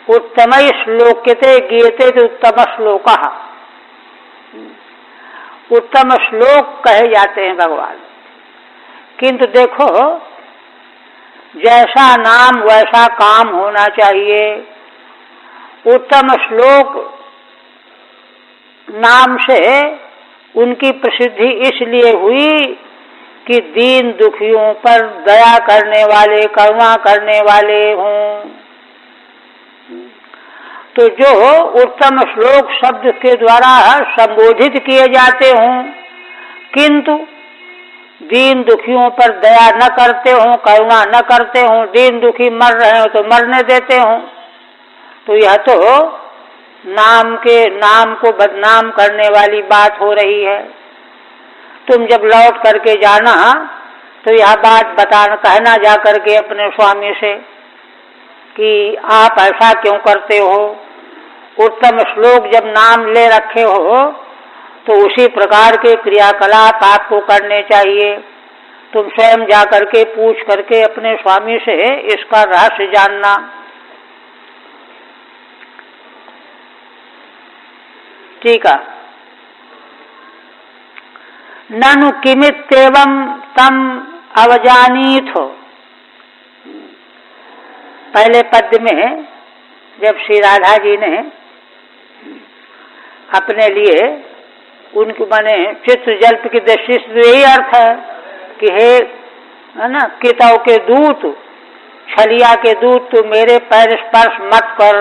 उत्तम श्लोक्यते गीयते तो उत्तम श्लोक, उत्तम श्लोक कहे जाते हैं भगवान। किंतु देखो जैसा नाम वैसा काम होना चाहिए। उत्तम श्लोक नाम से उनकी प्रसिद्धि इसलिए हुई कि दीन दुखियों पर दया करने वाले, करुणा करने वाले हों। तो जो उत्तम श्लोक शब्द के द्वारा संबोधित किए जाते हों किंतु दीन दुखियों पर दया न करते हों, करुणा न करते हों, दीन दुखी मर रहे हो तो मरने देते हों, तो यह तो नाम को बदनाम करने वाली बात हो रही है। तुम जब लौट करके जाना तो यह बात बताना, कहना जा करके अपने स्वामी से कि आप ऐसा क्यों करते हो। उत्तम श्लोक जब नाम ले रखे हो तो उसी प्रकार के क्रियाकलाप आपको करने चाहिए। तुम स्वयं जा करके पूछ करके अपने स्वामी से इसका रहस्य जानना। ठीक है। ननु किमित्येवं तम अवजानीत हो। पहले पद्य में जब श्री राधा जी ने अपने लिए उनके माने चित्र जल्प की दृष्टि से यही अर्थ है कि हे है ना किताओं के दूत, छलिया के दूत, तू मेरे पैर स्पर्श मत कर।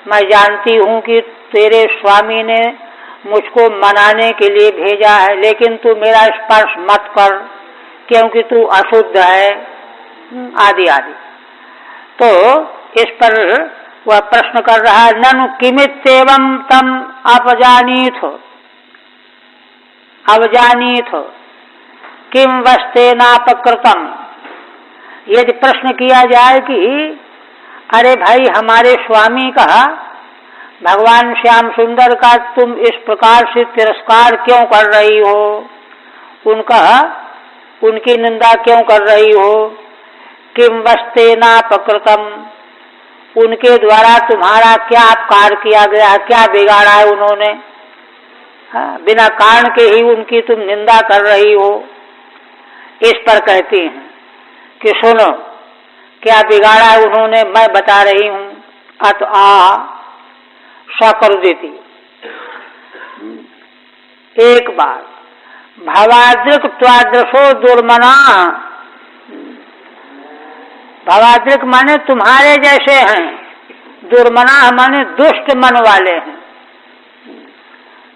मैं जानती हूँ कि तेरे स्वामी ने मुझको मनाने के लिए भेजा है, लेकिन तू मेरा स्पर्श मत कर क्योंकि तू अशुद्ध है, आदि आदि। तो इस पर वह प्रश्न कर रहा है, ननु किमित्येवं तम अपजानीत हो, अवजानीत हो किम वस्तेनापकृतम। यदि प्रश्न किया जाए कि अरे भाई हमारे स्वामी का, भगवान श्याम सुंदर का तुम इस प्रकार से तिरस्कार क्यों कर रही हो, उनकी निंदा क्यों कर रही हो। किम वस्तेनापकृतम, उनके द्वारा तुम्हारा क्या अपकार किया गया है, क्या बिगाड़ा है उन्होंने। बिना कारण के ही उनकी तुम निंदा कर रही हो। इस पर कहती हैं कि सुनो क्या बिगाड़ा है उन्होंने, मैं बता रही हूं। अत आ कर देती। एक बार भवादृक त्वादृशो दुर्मना, भवादृक माने तुम्हारे जैसे हैं, दुर्मना माने दुष्ट मन वाले हैं।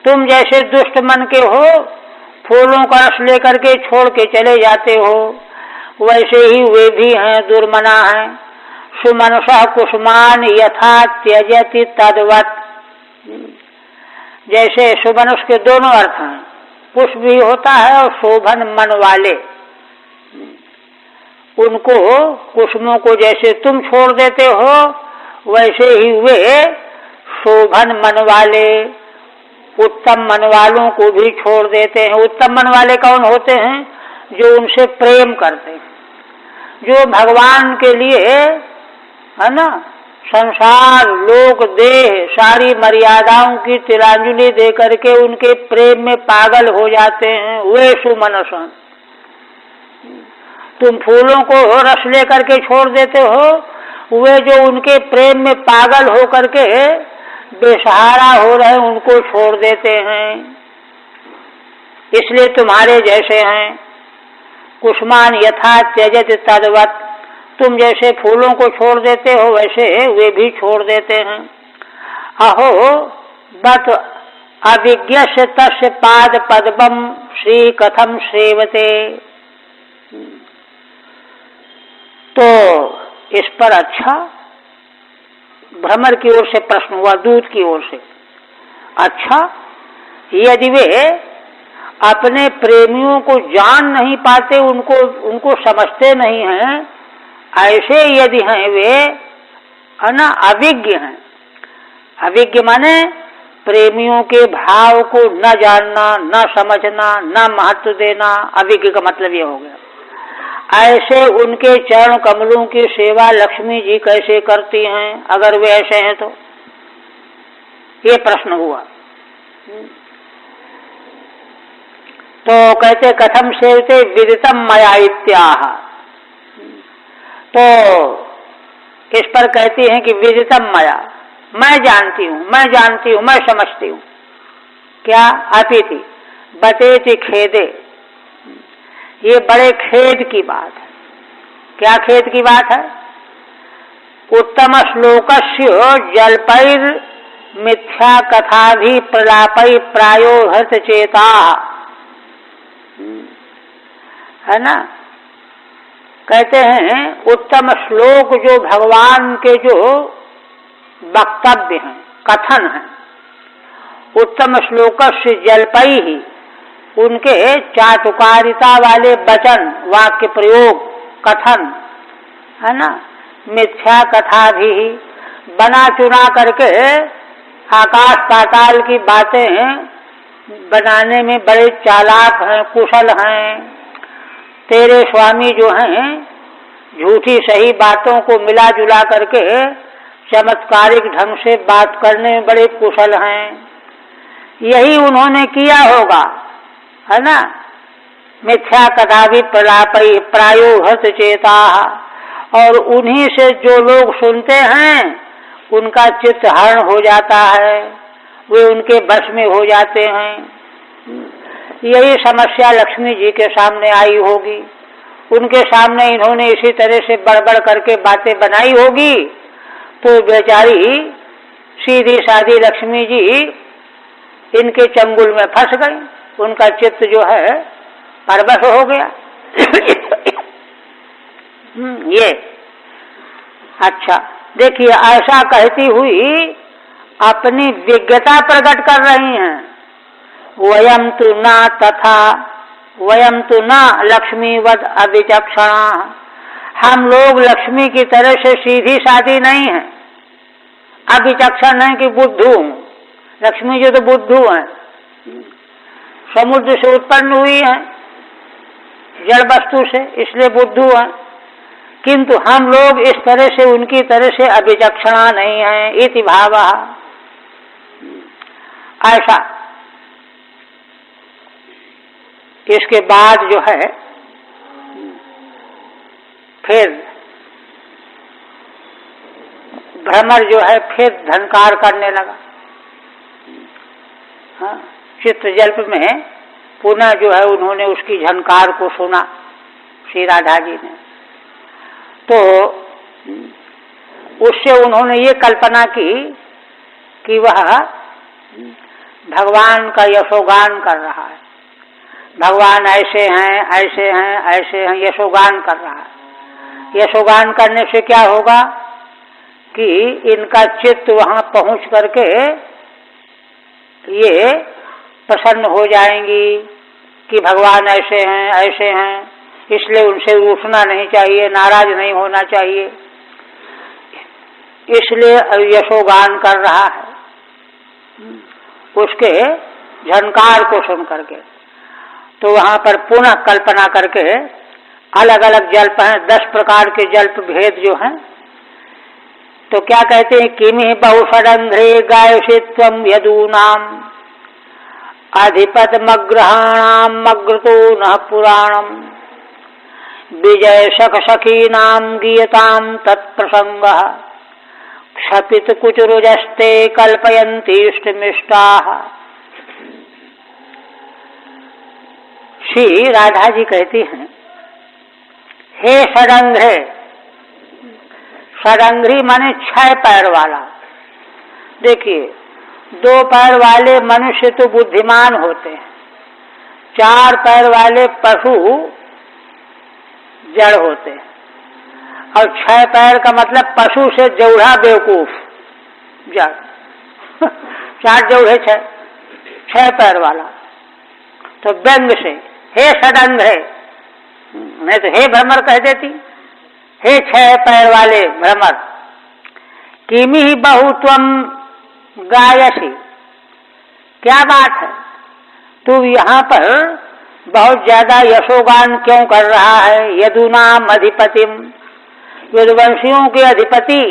तुम जैसे दुष्ट मन के हो, फूलों का रस लेकर के छोड़ के चले जाते हो, वैसे ही वे भी हैं, दुर्मना हैं। सुमनसः कुसुमान यथा त्यजति तद्वत्। जैसे सुमनुष के दोनों अर्थ हैं, पुष्प भी होता है और शोभन मन वाले। उनको कुसुमों को जैसे तुम छोड़ देते हो, वैसे ही वे शोभन मन वाले, उत्तम मन वालों को भी छोड़ देते हैं। उत्तम मन वाले कौन होते हैं? जो उनसे प्रेम करते हैं, जो भगवान के लिए है ना संसार लोक देह सारी मर्यादाओं की तिलांजलि दे करके उनके प्रेम में पागल हो जाते हैं, वे सुमनस। तुम फूलों को रस लेकर के छोड़ देते हो, वे जो उनके प्रेम में पागल हो करके बेसहारा हो रहे उनको छोड़ देते हैं, इसलिए तुम्हारे जैसे हैं। कुसुमान यथा त्यजति तद्वत्, तुम जैसे फूलों को छोड़ देते हो वैसे वे भी छोड़ देते हैं। अहो बत अविज्ञस्य तस्य पाद पद्मं श्री कथम सेवते। तो इस पर अच्छा भ्रमर की ओर से प्रश्न हुआ, दूत की ओर से। अच्छा, यदि वे अपने प्रेमियों को जान नहीं पाते, उनको समझते नहीं हैं, ऐसे यदि हैं वे है ना अविज्ञ हैं। अविज्ञ माने प्रेमियों के भाव को न जानना, न समझना, न महत्व देना, अविज्ञ का मतलब ये हो गया। ऐसे उनके चरण कमलों की सेवा लक्ष्मी जी कैसे करती हैं, अगर वे ऐसे हैं तो? ये प्रश्न हुआ। तो कहते कथम सेवते विदितम मया इत्याह। तो इस पर कहती हैं कि विदितम मया, मैं जानती हूँ, मैं समझती हूँ। क्या? अतिथि बतेति खेदे, ये बड़े खेद की बात है। क्या खेद की बात है? उत्तम श्लोकस्य जल्पैर मिथ्या कथा भी प्रलापै प्रायो हृत चेता, है ना। कहते हैं उत्तम श्लोक जो भगवान के जो वक्तव्य हैं, कथन हैं, उत्तम श्लोकस्य जल्पै ही, उनके चाटुकारिता वाले वचन, वाक्य प्रयोग, कथन, है ना, मिथ्या कथा भी बना चुना करके आकाश पाताल की बातें बनाने में बड़े चालाक हैं, कुशल हैं। तेरे स्वामी जो हैं झूठी सही बातों को मिला जुला करके चमत्कारिक ढंग से बात करने में बड़े कुशल हैं। यही उन्होंने किया होगा, है ना। मिथ्या कथा भी प्रायो हत चेता, और उन्हीं से जो लोग सुनते हैं उनका चित्त हरण हो जाता है, वे उनके वश में हो जाते हैं। यही समस्या लक्ष्मी जी के सामने आई होगी। उनके सामने इन्होंने इसी तरह से बड़बड़ करके बातें बनाई होगी, तो बेचारी सीधी सादी लक्ष्मी जी इनके चंगुल में फंस गई, उनका चित्त जो है परवश हो गया। ये अच्छा देखिए, ऐसा कहती हुई अपनी विज्ञता प्रकट कर रही हैं। वयम तु न तथा, वयम तु न लक्ष्मीवद अविचक्षणा, हम लोग लक्ष्मी की तरह से सीधी सादी नहीं है, अविचक्षण है कि बुद्धू। लक्ष्मी जी तो बुद्धू हैं, समुद्र से उत्पन्न हुई है, जड़ वस्तु से, इसलिए बुद्धू हैं। किंतु हम लोग इस तरह से उनकी तरह से अविचक्षणा नहीं है, इति भावः। ऐसा इसके बाद जो है फिर भ्रमर जो है फिर धनकार करने लगा। हाँ, चित्रजल्प में पुनः जो है उन्होंने उसकी झनकार को सुना श्री राधा जी ने, तो उससे उन्होंने ये कल्पना की कि वह भगवान का यशोगान कर रहा है, भगवान ऐसे हैं ऐसे हैं ऐसे हैं, यशोगान कर रहा है। यशोगान करने से क्या होगा कि इनका चित्त वहां पहुंच करके ये प्रसन्न हो जाएंगी कि भगवान ऐसे हैं, इसलिए उनसे रूठना नहीं चाहिए, नाराज नहीं होना चाहिए, इसलिए यशोगान कर रहा है उसके झनकार को सुन करके। तो वहां पर पुनः कल्पना करके अलग अलग जल्प हैं, 10 प्रकार के जल्प भेद जो हैं। तो क्या कहते हैं, किमि बहुषडंघ्रे गायसी त्वं यदूनाम अधिपतमग्रहाणाम मग्रतो न पुराणम विजय सख सखीनाम गीयताम तत्प्रसंगः क्षपित कुचरुजस्ते कल्पयन्ति इष्टमिष्टाः। श्री राधा जी कहती हैं, हे षडंघ्रे, षडंघ्री माने 6 पैर वाला। देखिए 2 पैर वाले मनुष्य तो बुद्धिमान होते हैं, 4 पैर वाले पशु जड़ होते हैं, और 6 पैर का मतलब पशु से जौड़ा बेवकूफ जड़। 4 जौड़े 6 पैर वाला। तो व्यंग से हे षडंघ्रे, नहीं तो हे भ्रमर कह देती, हे 6 पैर वाले भ्रमर। किमि बहु त्वं गायसी, क्या बात है, तू यहाँ पर बहुत ज्यादा यशोगान क्यों कर रहा है। यदुनाम अधिपतिम, यदुवंशियों के अधिपति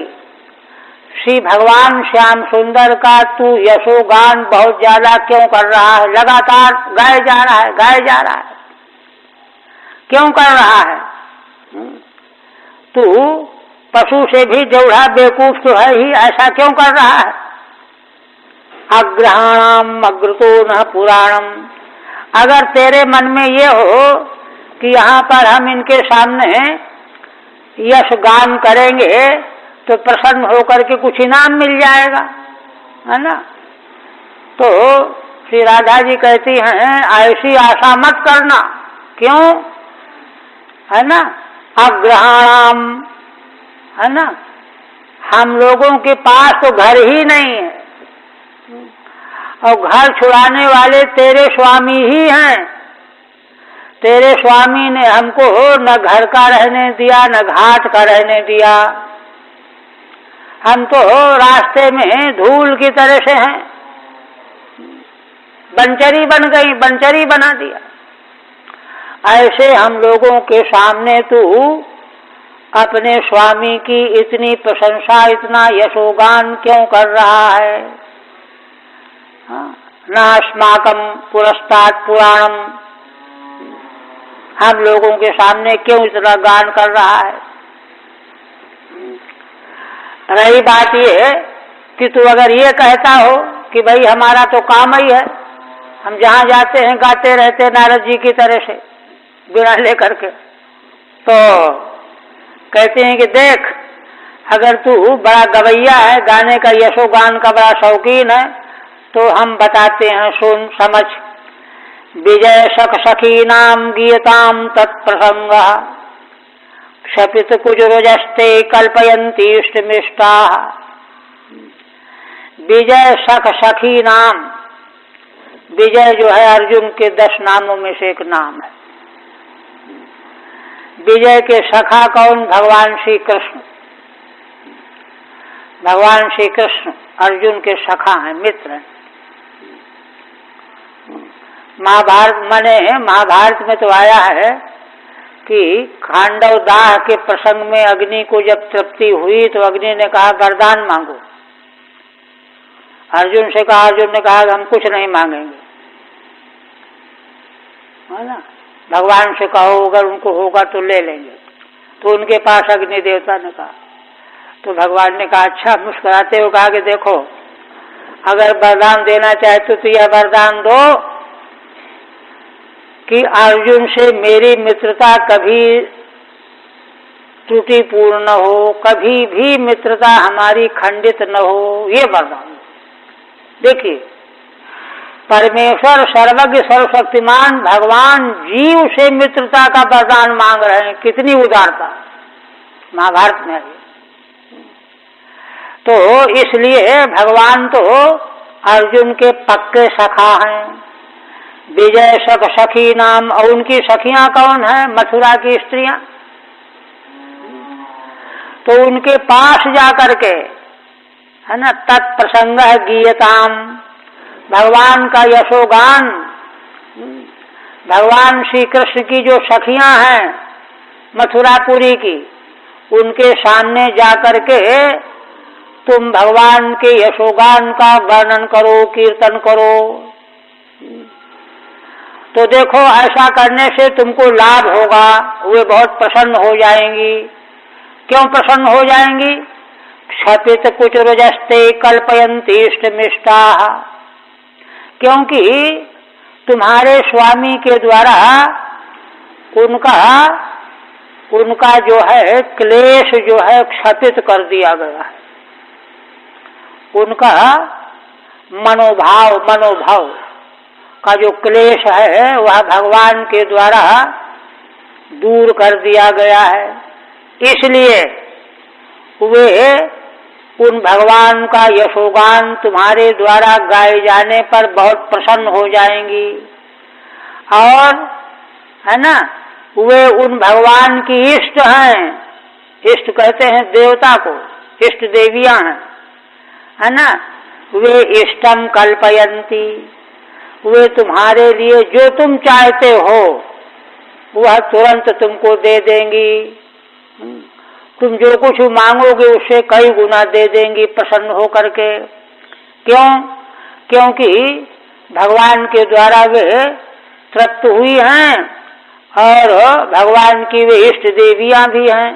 श्री भगवान श्याम सुंदर का तू यशोगान बहुत ज्यादा क्यों कर रहा है, लगातार गाए जा रहा है, गाए जा रहा है, क्यों कर रहा है। तू पशु से भी जौड़ा बेवकूफ तो है ही, ऐसा क्यों कर रहा है। अग्रहाणाम अग्रतो न पुराणम, अगर तेरे मन में ये हो कि यहाँ पर हम इनके सामने यश गान करेंगे तो प्रसन्न होकर के कुछ इनाम मिल जाएगा, है ना। तो श्री राधा जी कहती हैं, ऐसी आशा मत करना। क्यों, है ना, अग्रहाणाम, है ना, हम लोगों के पास तो घर ही नहीं है, और घर छुड़ाने वाले तेरे स्वामी ही हैं, तेरे स्वामी ने हमको न घर का रहने दिया, न घाट का रहने दिया। हम तो रास्ते में धूल की तरह से हैं, बनचरी बन गई, बनचरी बना दिया। ऐसे हम लोगों के सामने तू अपने स्वामी की इतनी प्रशंसा, इतना यशोगान क्यों कर रहा है? न अस्माकं पुरस्तात् पुराणम, हम लोगों के सामने क्यों इतना गान कर रहा है? रही बात ये कि तू अगर ये कहता हो कि भाई हमारा तो काम ही है, हम जहाँ जाते हैं गाते रहते नारद जी की तरह से बिना लेकर के, तो कहते हैं कि देख, अगर तू बड़ा गवैया है, गाने का, यशोगान का बड़ा शौकीन है, तो हम बताते हैं, सुन समझ। विजय सख सखीनाम गीयताम तत्प्रसंग क्षपित कुजरजस्ते कल्पयन्ति इष्टमिष्टा। विजय सख सखीनाम, विजय जो है अर्जुन के 10 नामों में से एक नाम है। विजय के सखा कौन? भगवान श्री कृष्ण। भगवान श्री कृष्ण अर्जुन के सखा हैं, मित्र हैं। महाभारत में तो आया है कि खांडव दाह के प्रसंग में अग्नि को जब तृप्ति हुई तो अग्नि ने कहा वरदान मांगो। अर्जुन ने कहा हम कुछ नहीं मांगेंगे, है ना। भगवान से कहो, अगर उनको होगा तो ले लेंगे। तो उनके पास अग्नि देवता ने कहा, तो भगवान ने कहा अच्छा, मुस्कुराते हुए कहा कि देखो, अगर वरदान देना चाहते तो यह वरदान दो कि अर्जुन से मेरी मित्रता कभी त्रुटिपूर्ण न हो, कभी भी मित्रता हमारी खंडित न हो, ये वरदान। देखिए, परमेश्वर सर्वज्ञ सर्वशक्तिमान भगवान जीव से मित्रता का वरदान मांग रहे हैं, कितनी उदारता महाभारत में है। तो इसलिए भगवान तो अर्जुन के पक्के सखा हैं। विजय सख सखी नाम, और उनकी सखियां कौन है? मथुरा की स्त्रियां। तो उनके पास जाकर के, है ना, तत्प्रसंग गीयताम, भगवान का यशोगान, भगवान श्री कृष्ण की जो सखियां हैं मथुरापुरी की, उनके सामने जाकर के तुम भगवान के यशोगान का वर्णन करो, कीर्तन करो। तो देखो, ऐसा करने से तुमको लाभ होगा, वे बहुत प्रसन्न हो जाएंगी। क्यों प्रसन्न हो जाएंगी? क्षपित कुचरजस्ते कल्पयन्ति इष्टमिष्टा, क्योंकि तुम्हारे स्वामी के द्वारा उनका जो है क्लेश जो है क्षपित कर दिया गया है। उनका मनोभाव का जो क्लेश है वह भगवान के द्वारा दूर कर दिया गया है। इसलिए वे उन भगवान का यशोगान तुम्हारे द्वारा गाए जाने पर बहुत प्रसन्न हो जाएंगी। और है ना, वे उन भगवान की इष्ट हैं। इष्ट कहते हैं देवता को, इष्ट देवियां हैं, है ना। वे इष्टम कल्पयन्ति, वे तुम्हारे लिए जो तुम चाहते हो वह तुरंत तुमको दे देंगी। तुम जो कुछ मांगोगे उससे कई गुना दे देंगी प्रसन्न हो करके। क्यों? क्योंकि भगवान के द्वारा वे तृप्त हुई हैं और भगवान की वे इष्ट देवियां भी हैं।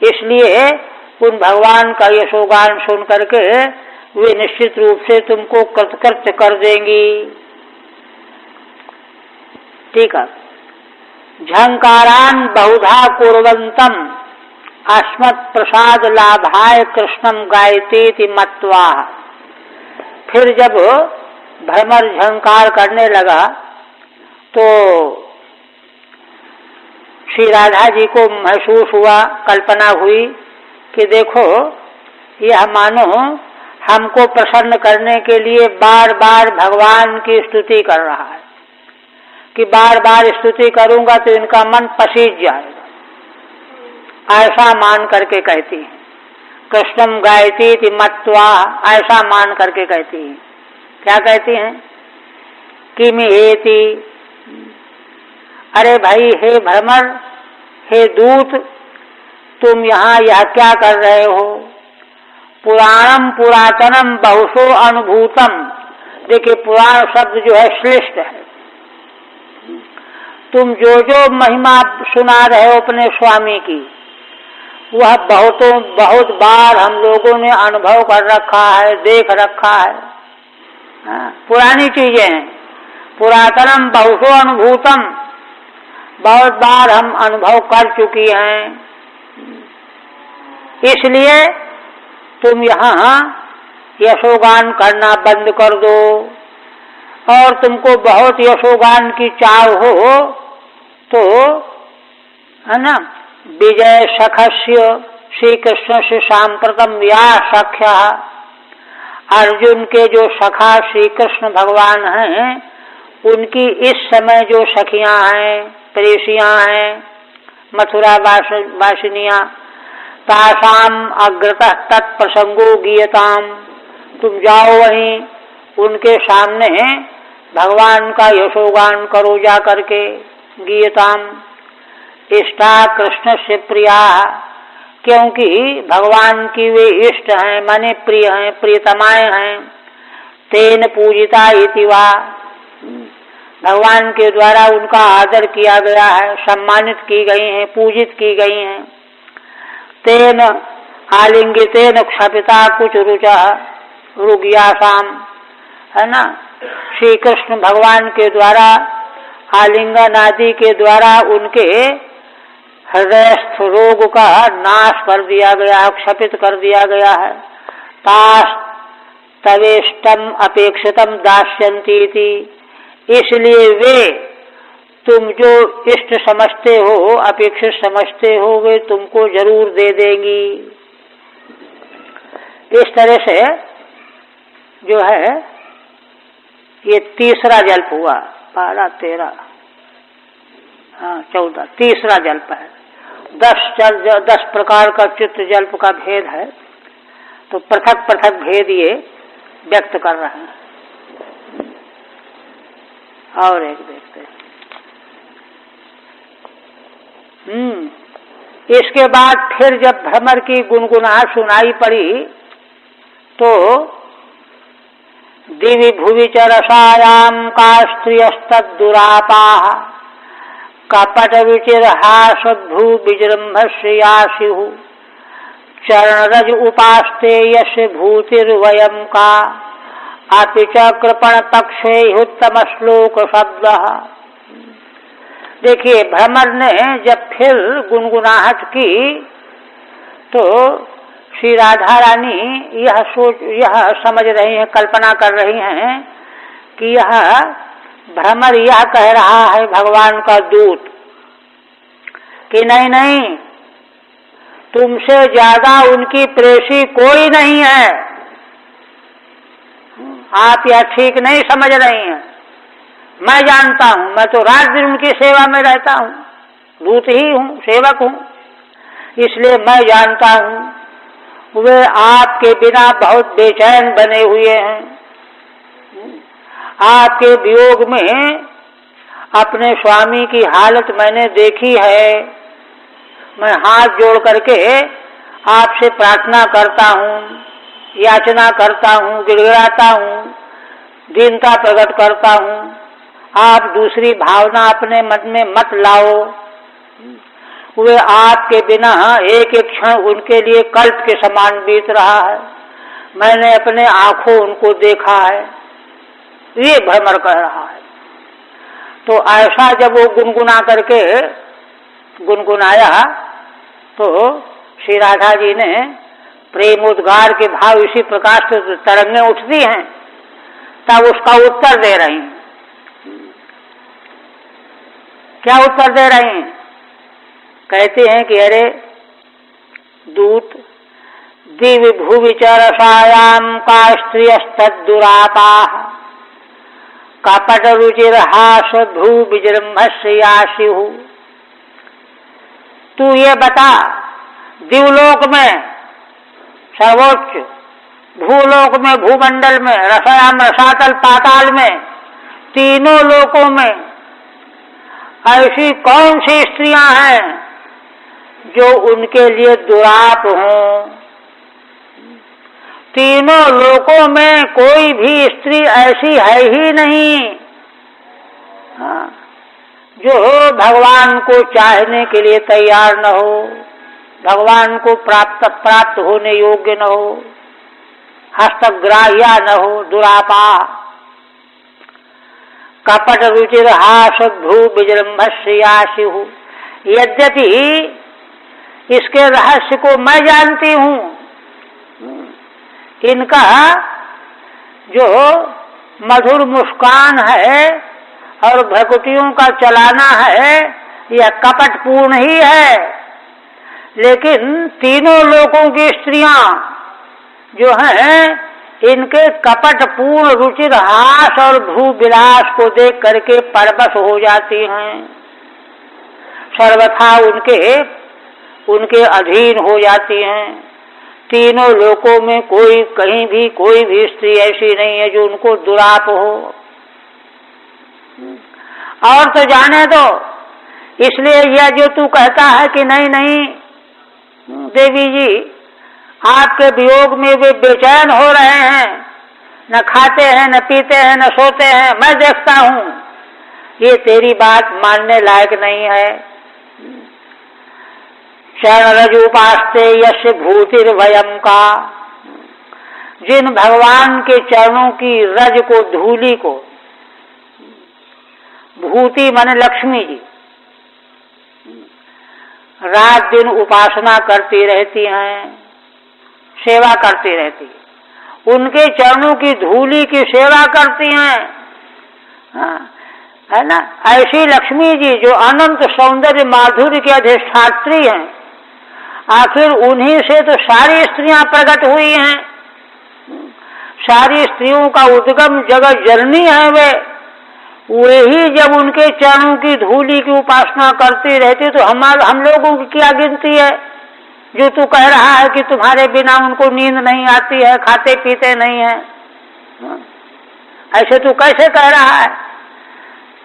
इसलिए उन भगवान का यशोगान सुन करके वे निश्चित रूप से तुमको कृतकृत्य कर देंगी। ठीक है। झंकारान बहुधा कुर्वन्तम अस्मत् प्रसाद लाभाय कृष्णम गायतेति मत्वा। फिर जब भ्रमर झंकार करने लगा तो श्री राधा जी को महसूस हुआ, कल्पना हुई कि देखो, यह मानो हमको प्रसन्न करने के लिए बार बार भगवान की स्तुति कर रहा है। कि बार बार स्तुति करूंगा तो इनका मन पसीज जाएगा, ऐसा मान करके कहती है। कृष्णम गायती थी मत्वा, ऐसा मान करके कहती है। क्या कहती हैं? किमि हेति, अरे भाई हे भ्रमर, हे दूत, तुम यहाँ यह क्या कर रहे हो? पुराणम पुरातनम बहुशो अनुभूतम। देखिए पुराण शब्द जो है श्लिष्ट है। तुम जो जो महिमा सुना रहे हो अपने स्वामी की, वह बहुत बार हम लोगों ने अनुभव कर रखा है, देख रखा है। पुरानी चीजें हैं। पुरातनम बहुशो अनुभूतम, बहुत बार हम अनुभव कर चुकी हैं। इसलिए तुम यहाँ यशोगान करना बंद कर दो, और तुमको बहुत यशोगान की चाव हो तो, है ना, विजय सखस्य श्री कृष्ण से सांप्रतम या सख्या, अर्जुन के जो सखा श्री कृष्ण भगवान हैं, उनकी इस समय जो सखियां हैं, प्रेसियां हैं, मथुरा वासिनियां, तासाम अग्रतः तत्प्रसंगो गीयताम, तुम जाओ वहीं उनके सामने भगवान का यशोगान करो जा करके। गीयताम इष्टा कृष्ण से प्रिया, क्योंकि भगवान की वे इष्ट हैं, माने प्रिय हैं, प्रियतमाएं हैं। तेन पूजिता इति वा, भगवान के द्वारा उनका आदर किया गया है, सम्मानित की गई हैं, पूजित की गई हैं। तेन आलिंगितेन क्षपिता कुछ रुचा रुग्यासाम, है ना, श्री कृष्ण भगवान के द्वारा आलिंगन आदि के द्वारा उनके हृदयस्थ रोग का नाश कर दिया गया है, क्षपित कर दिया गया है। तास तवेष्टम अपेक्षितम दास्यन्ति थी, इसलिए वे तुम जो इष्ट समझते हो, अपेक्षित समझते हो, वे तुमको जरूर दे देंगी। इस तरह से जो है ये तीसरा जल्प हुआ। 12, 13, 14, तीसरा जल्प है। 10 प्रकार का चित्त जल्प का भेद है, तो पृथक पृथक भेद ये व्यक्त कर रहे हैं। और एक देखते हैं। इसके बाद फिर जब भ्रमर की गुनगुनाहट सुनाई पड़ी तो दिवि भुवि च रसायाम का स्त्रियस्तुरापाः कपट विचिरहास भू विजृंभश्रियासिहु चरणरज उपास्ते यश भूतिर्वयम का अपि च कृपण पक्षे उत्तम श्लोक शब्द। देखिए भ्रमर ने जब फिर गुनगुनाहट की तो श्री राधा रानी यह समझ रही हैं, कल्पना कर रही हैं कि यह भ्रमर यह कह रहा है भगवान का दूत कि नहीं नहीं, तुमसे ज्यादा उनकी प्रेसी कोई नहीं है। आप यह ठीक नहीं समझ रही हैं। मैं जानता हूं, मैं तो रात दिन उनकी सेवा में रहता हूं, दूत ही हूं, सेवक हूं, इसलिए मैं जानता हूं वे आपके बिना बहुत बेचैन बने हुए हैं। आपके वियोग में अपने स्वामी की हालत मैंने देखी है। मैं हाथ जोड़ करके आपसे प्रार्थना करता हूं, याचना करता हूं, गिड़गिड़ाता हूं, दीनता प्रकट करता हूं। आप दूसरी भावना अपने मन में मत लाओ। वे आपके बिना एक एक क्षण उनके लिए कल्प के समान बीत रहा है। मैंने अपने आंखों उनको देखा है, ये भ्रमर कह रहा है। तो ऐसा जब वो गुनगुना करके गुनगुनाया तो श्री राधा जी ने प्रेमोद्गार के भाव इसी प्रकार से तरंगें उठती हैं, तब उसका उत्तर दे रही हैं। क्या उत्तर दे रही हैं? कहते हैं कि अरे दूत, दिव्य भूवि च रसायाम का स्त्रियस्तुरापाः कपट रुचिर हास भ्रू विजृंभस्यासिहु। तू ये बता, दिवलोक में सर्वोच्च, भूलोक में भूमंडल में, रसायन रसातल पाताल में, तीनों लोकों में ऐसी कौन सी स्त्रियां हैं जो उनके लिए दुराप हों? तीनों लोकों में कोई भी स्त्री ऐसी है ही नहीं जो भगवान को चाहने के लिए तैयार न हो, भगवान को प्राप्त होने योग्य न हो, हस्तग्राह्या न हो, दुरापा। कपट रुचिर हास भ्रू विजृंभस्यासिहु। यद्यपि इसके रहस्य को मैं जानती हूँ, इनका जो मधुर मुस्कान है और भ्रकुटियों का चलाना है यह कपटपूर्ण ही है, लेकिन तीनों लोकों की स्त्रियां जो हैं इनके कपटपूर्ण रुचिर हास और भ्रू विलास को देख करके परवश हो जाती हैं, सर्वथा उनके अधीन हो जाती हैं। तीनों लोकों में कहीं भी कोई भी स्त्री ऐसी नहीं है जो उनको दुराप हो। और तो जाने दो, इसलिए यह जो तू कहता है कि नहीं नहीं देवी जी, आपके वियोग में वे बेचैन हो रहे हैं, न खाते हैं, न पीते हैं, न सोते हैं, मैं देखता हूं, ये तेरी बात मानने लायक नहीं है। चरण रजूपास्ते यश भूतिर्भयम का, जिन भगवान के चरणों की रज को, धूलि को, भूति माने लक्ष्मी जी, रात दिन उपासना करती रहती हैं, सेवा करती रहती है, उनके चरणों की धूलि की सेवा करती हैं, है ना। ऐसी लक्ष्मी जी जो अनंत सौंदर्य माधुर्य के अधिष्ठात्री हैं, आखिर उन्हीं से तो सारी स्त्रियां प्रकट हुई हैं, सारी स्त्रियों का उद्गम जगत जननी है वे ही जब उनके चरणों की धूलि की उपासना करती रहती तो हम लोगों की क्या गिनती है जो तू कह रहा है कि तुम्हारे बिना उनको नींद नहीं आती है, खाते पीते नहीं है, ऐसे तू कैसे कह रहा है।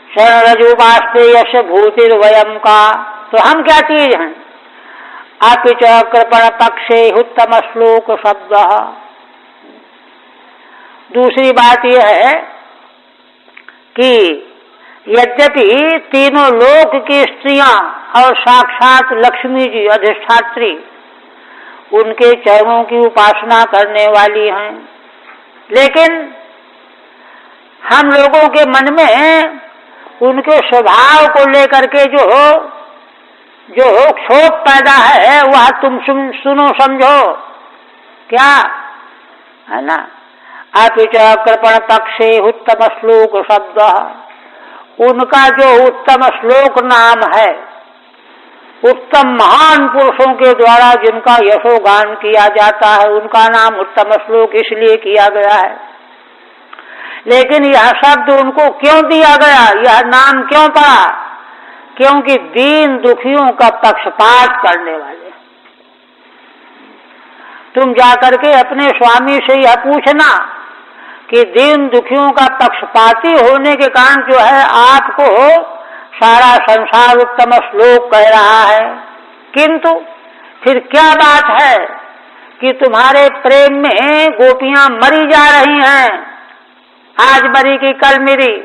शरण रजूपास्ते यश भूतिर्वयम का, तो हम क्या चीज हैं। अपि च कृपण पक्षे उत्तम श्लोक शब्द। दूसरी बात यह है कि यद्यपि तीनों लोक की स्त्रियां और साक्षात लक्ष्मी जी अधिष्ठात्री उनके चरणों की उपासना करने वाली हैं, लेकिन हम लोगों के मन में उनके स्वभाव को लेकर के जो क्षोभ पैदा है वह तुम सुनो समझो, क्या है ना। अपि च कृपण पक्षे उत्तम श्लोक शब्द, उनका जो उत्तम श्लोक नाम है, उत्तम महान पुरुषों के द्वारा जिनका यशोगान किया जाता है, उनका नाम उत्तम श्लोक इसलिए किया गया है। लेकिन यह शब्द उनको क्यों दिया गया, यह नाम क्यों पड़ा, क्योंकि दीन दुखियों का पक्षपात करने वाले। तुम जाकर के अपने स्वामी से यह पूछना कि दीन दुखियों का पक्षपाती होने के कारण जो है आपको सारा संसार उत्तम श्लोक कह रहा है, किंतु फिर क्या बात है कि तुम्हारे प्रेम में गोपियां मरी जा रही हैं, आज मरी की कल मरी,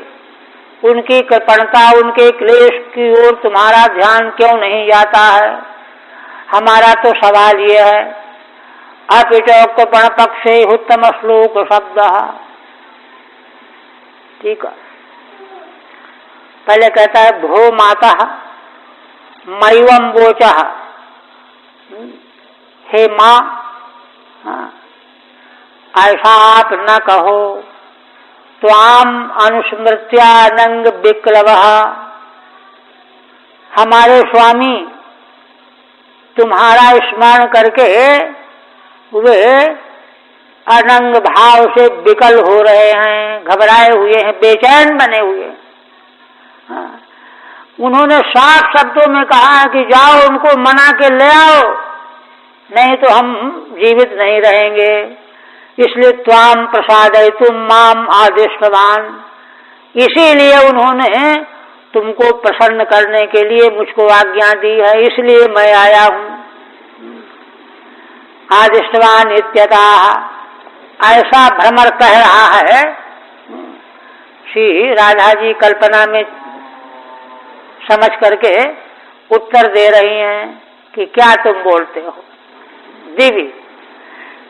उनकी कृपणता उनके क्लेश की ओर तुम्हारा ध्यान क्यों नहीं जाता है। हमारा तो सवाल यह है। अपि च कृपण पक्षे उत्तम श्लोक शब्द, ठीक है। पहले कहता है भो माता मैवम वोचः, हे माँ ऐसा आप न कहो, त्वाम अनुस्मृत्यानंग विक्लवः, हमारे स्वामी तुम्हारा स्मरण करके वे अनंग भाव से विकल हो रहे हैं, घबराए हुए हैं, बेचैन बने हुए हैं। हाँ। उन्होंने साफ शब्दों में कहा कि जाओ उनको मना के ले आओ, नहीं तो हम जीवित नहीं रहेंगे। इसलिए त्वाम प्रसादयितुम माम आदिष्टवान, इसीलिए उन्होंने तुमको प्रसन्न करने के लिए मुझको आज्ञा दी है, इसलिए मैं आया हूं। आदिष्टवान इत्यतः, ऐसा भ्रमर कह रहा है। श्री राधा जी कल्पना में समझ करके उत्तर दे रही हैं कि क्या तुम बोलते हो। दिवि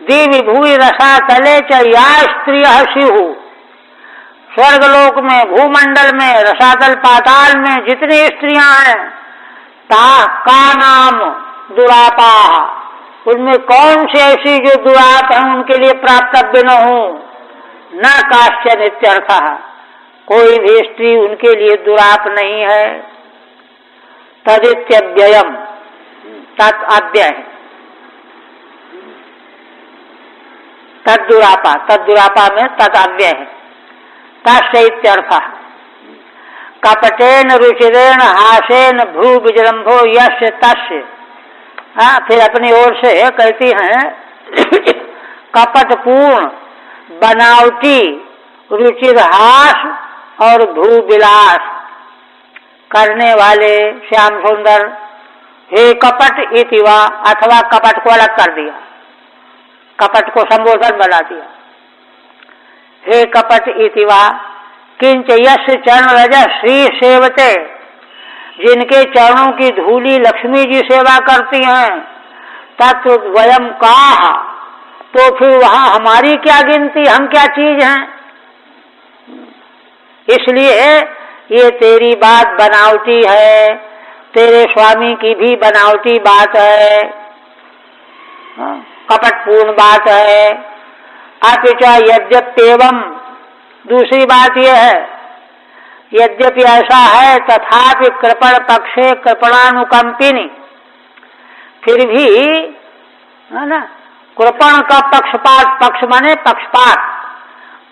दिवि भूरि रसा तले च या स्त्रिय स्युः, स्वर्गलोक में, भूमंडल में, रसातल पाताल में जितनी स्त्रियां हैं, ता का नाम दुरापा, उनमें कौन सी ऐसी जो दुराप है उनके लिए प्राप्तव्य न हो। न काश्चन इत्यर्थः, कोई भी स्त्री उनके लिए दुराप नहीं है। तदित्यव्ययम, तत् अव्यय, तद्दुरापा, तद्दुरापा में तद अव्यय है। तस्य इत्यर्थः, कपटेन रुचिरेण हासेन भ्रू विजृंभो यस्य तस्य। फिर अपनी ओर से कहती हैं कपटपूर्ण, बनावटी, रुचिरहास और भ्रू विलास करने वाले श्याम सुंदर, हे कपट इति वा, अथवा कपट को अलग कर दिया, कपट को संबोधन बना दिया। हे कपट इति वा, किंच यस्य चरण रज श्री सेवते, जिनके चरणों की धूली लक्ष्मी जी सेवा करती हैं, तत्व वयम काह, तो फिर वहां हमारी क्या गिनती, हम क्या चीज हैं। इसलिए ये तेरी बात बनावटी है, तेरे स्वामी की भी बनावटी बात है, कपटपूर्ण बात है। अपिचा यद्यप्येवं, दूसरी बात यह है, यद्यपि ऐसा है तथापि कृपण पक्षे कृपणानुकंपिनी, फिर भी है ना, कृपण का पक्षपात, पक्ष माने पक्षपात,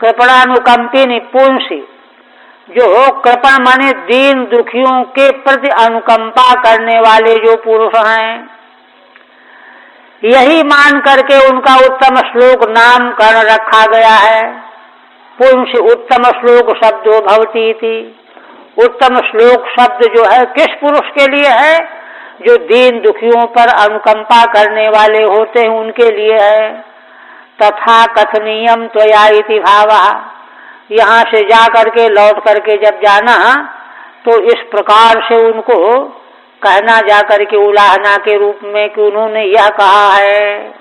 कृपणानुकंपिनी पुंसी, जो कृपण माने दीन दुखियों के प्रति अनुकंपा करने वाले जो पुरुष हैं, यही मान करके उनका उत्तम श्लोक नामकरण रखा गया है। पुंस उत्तम श्लोक शब्दो भवती थी, उत्तम श्लोक शब्द जो है किस पुरुष के लिए है, जो दीन दुखियों पर अनुकंपा करने वाले होते हैं उनके लिए है। तथा कथनीयम त्वया इति भावः, यहाँ से जा करके लौट करके जब जाना तो इस प्रकार से उनको कहना जा करके उलाहना के रूप में कि उन्होंने यह कहा है।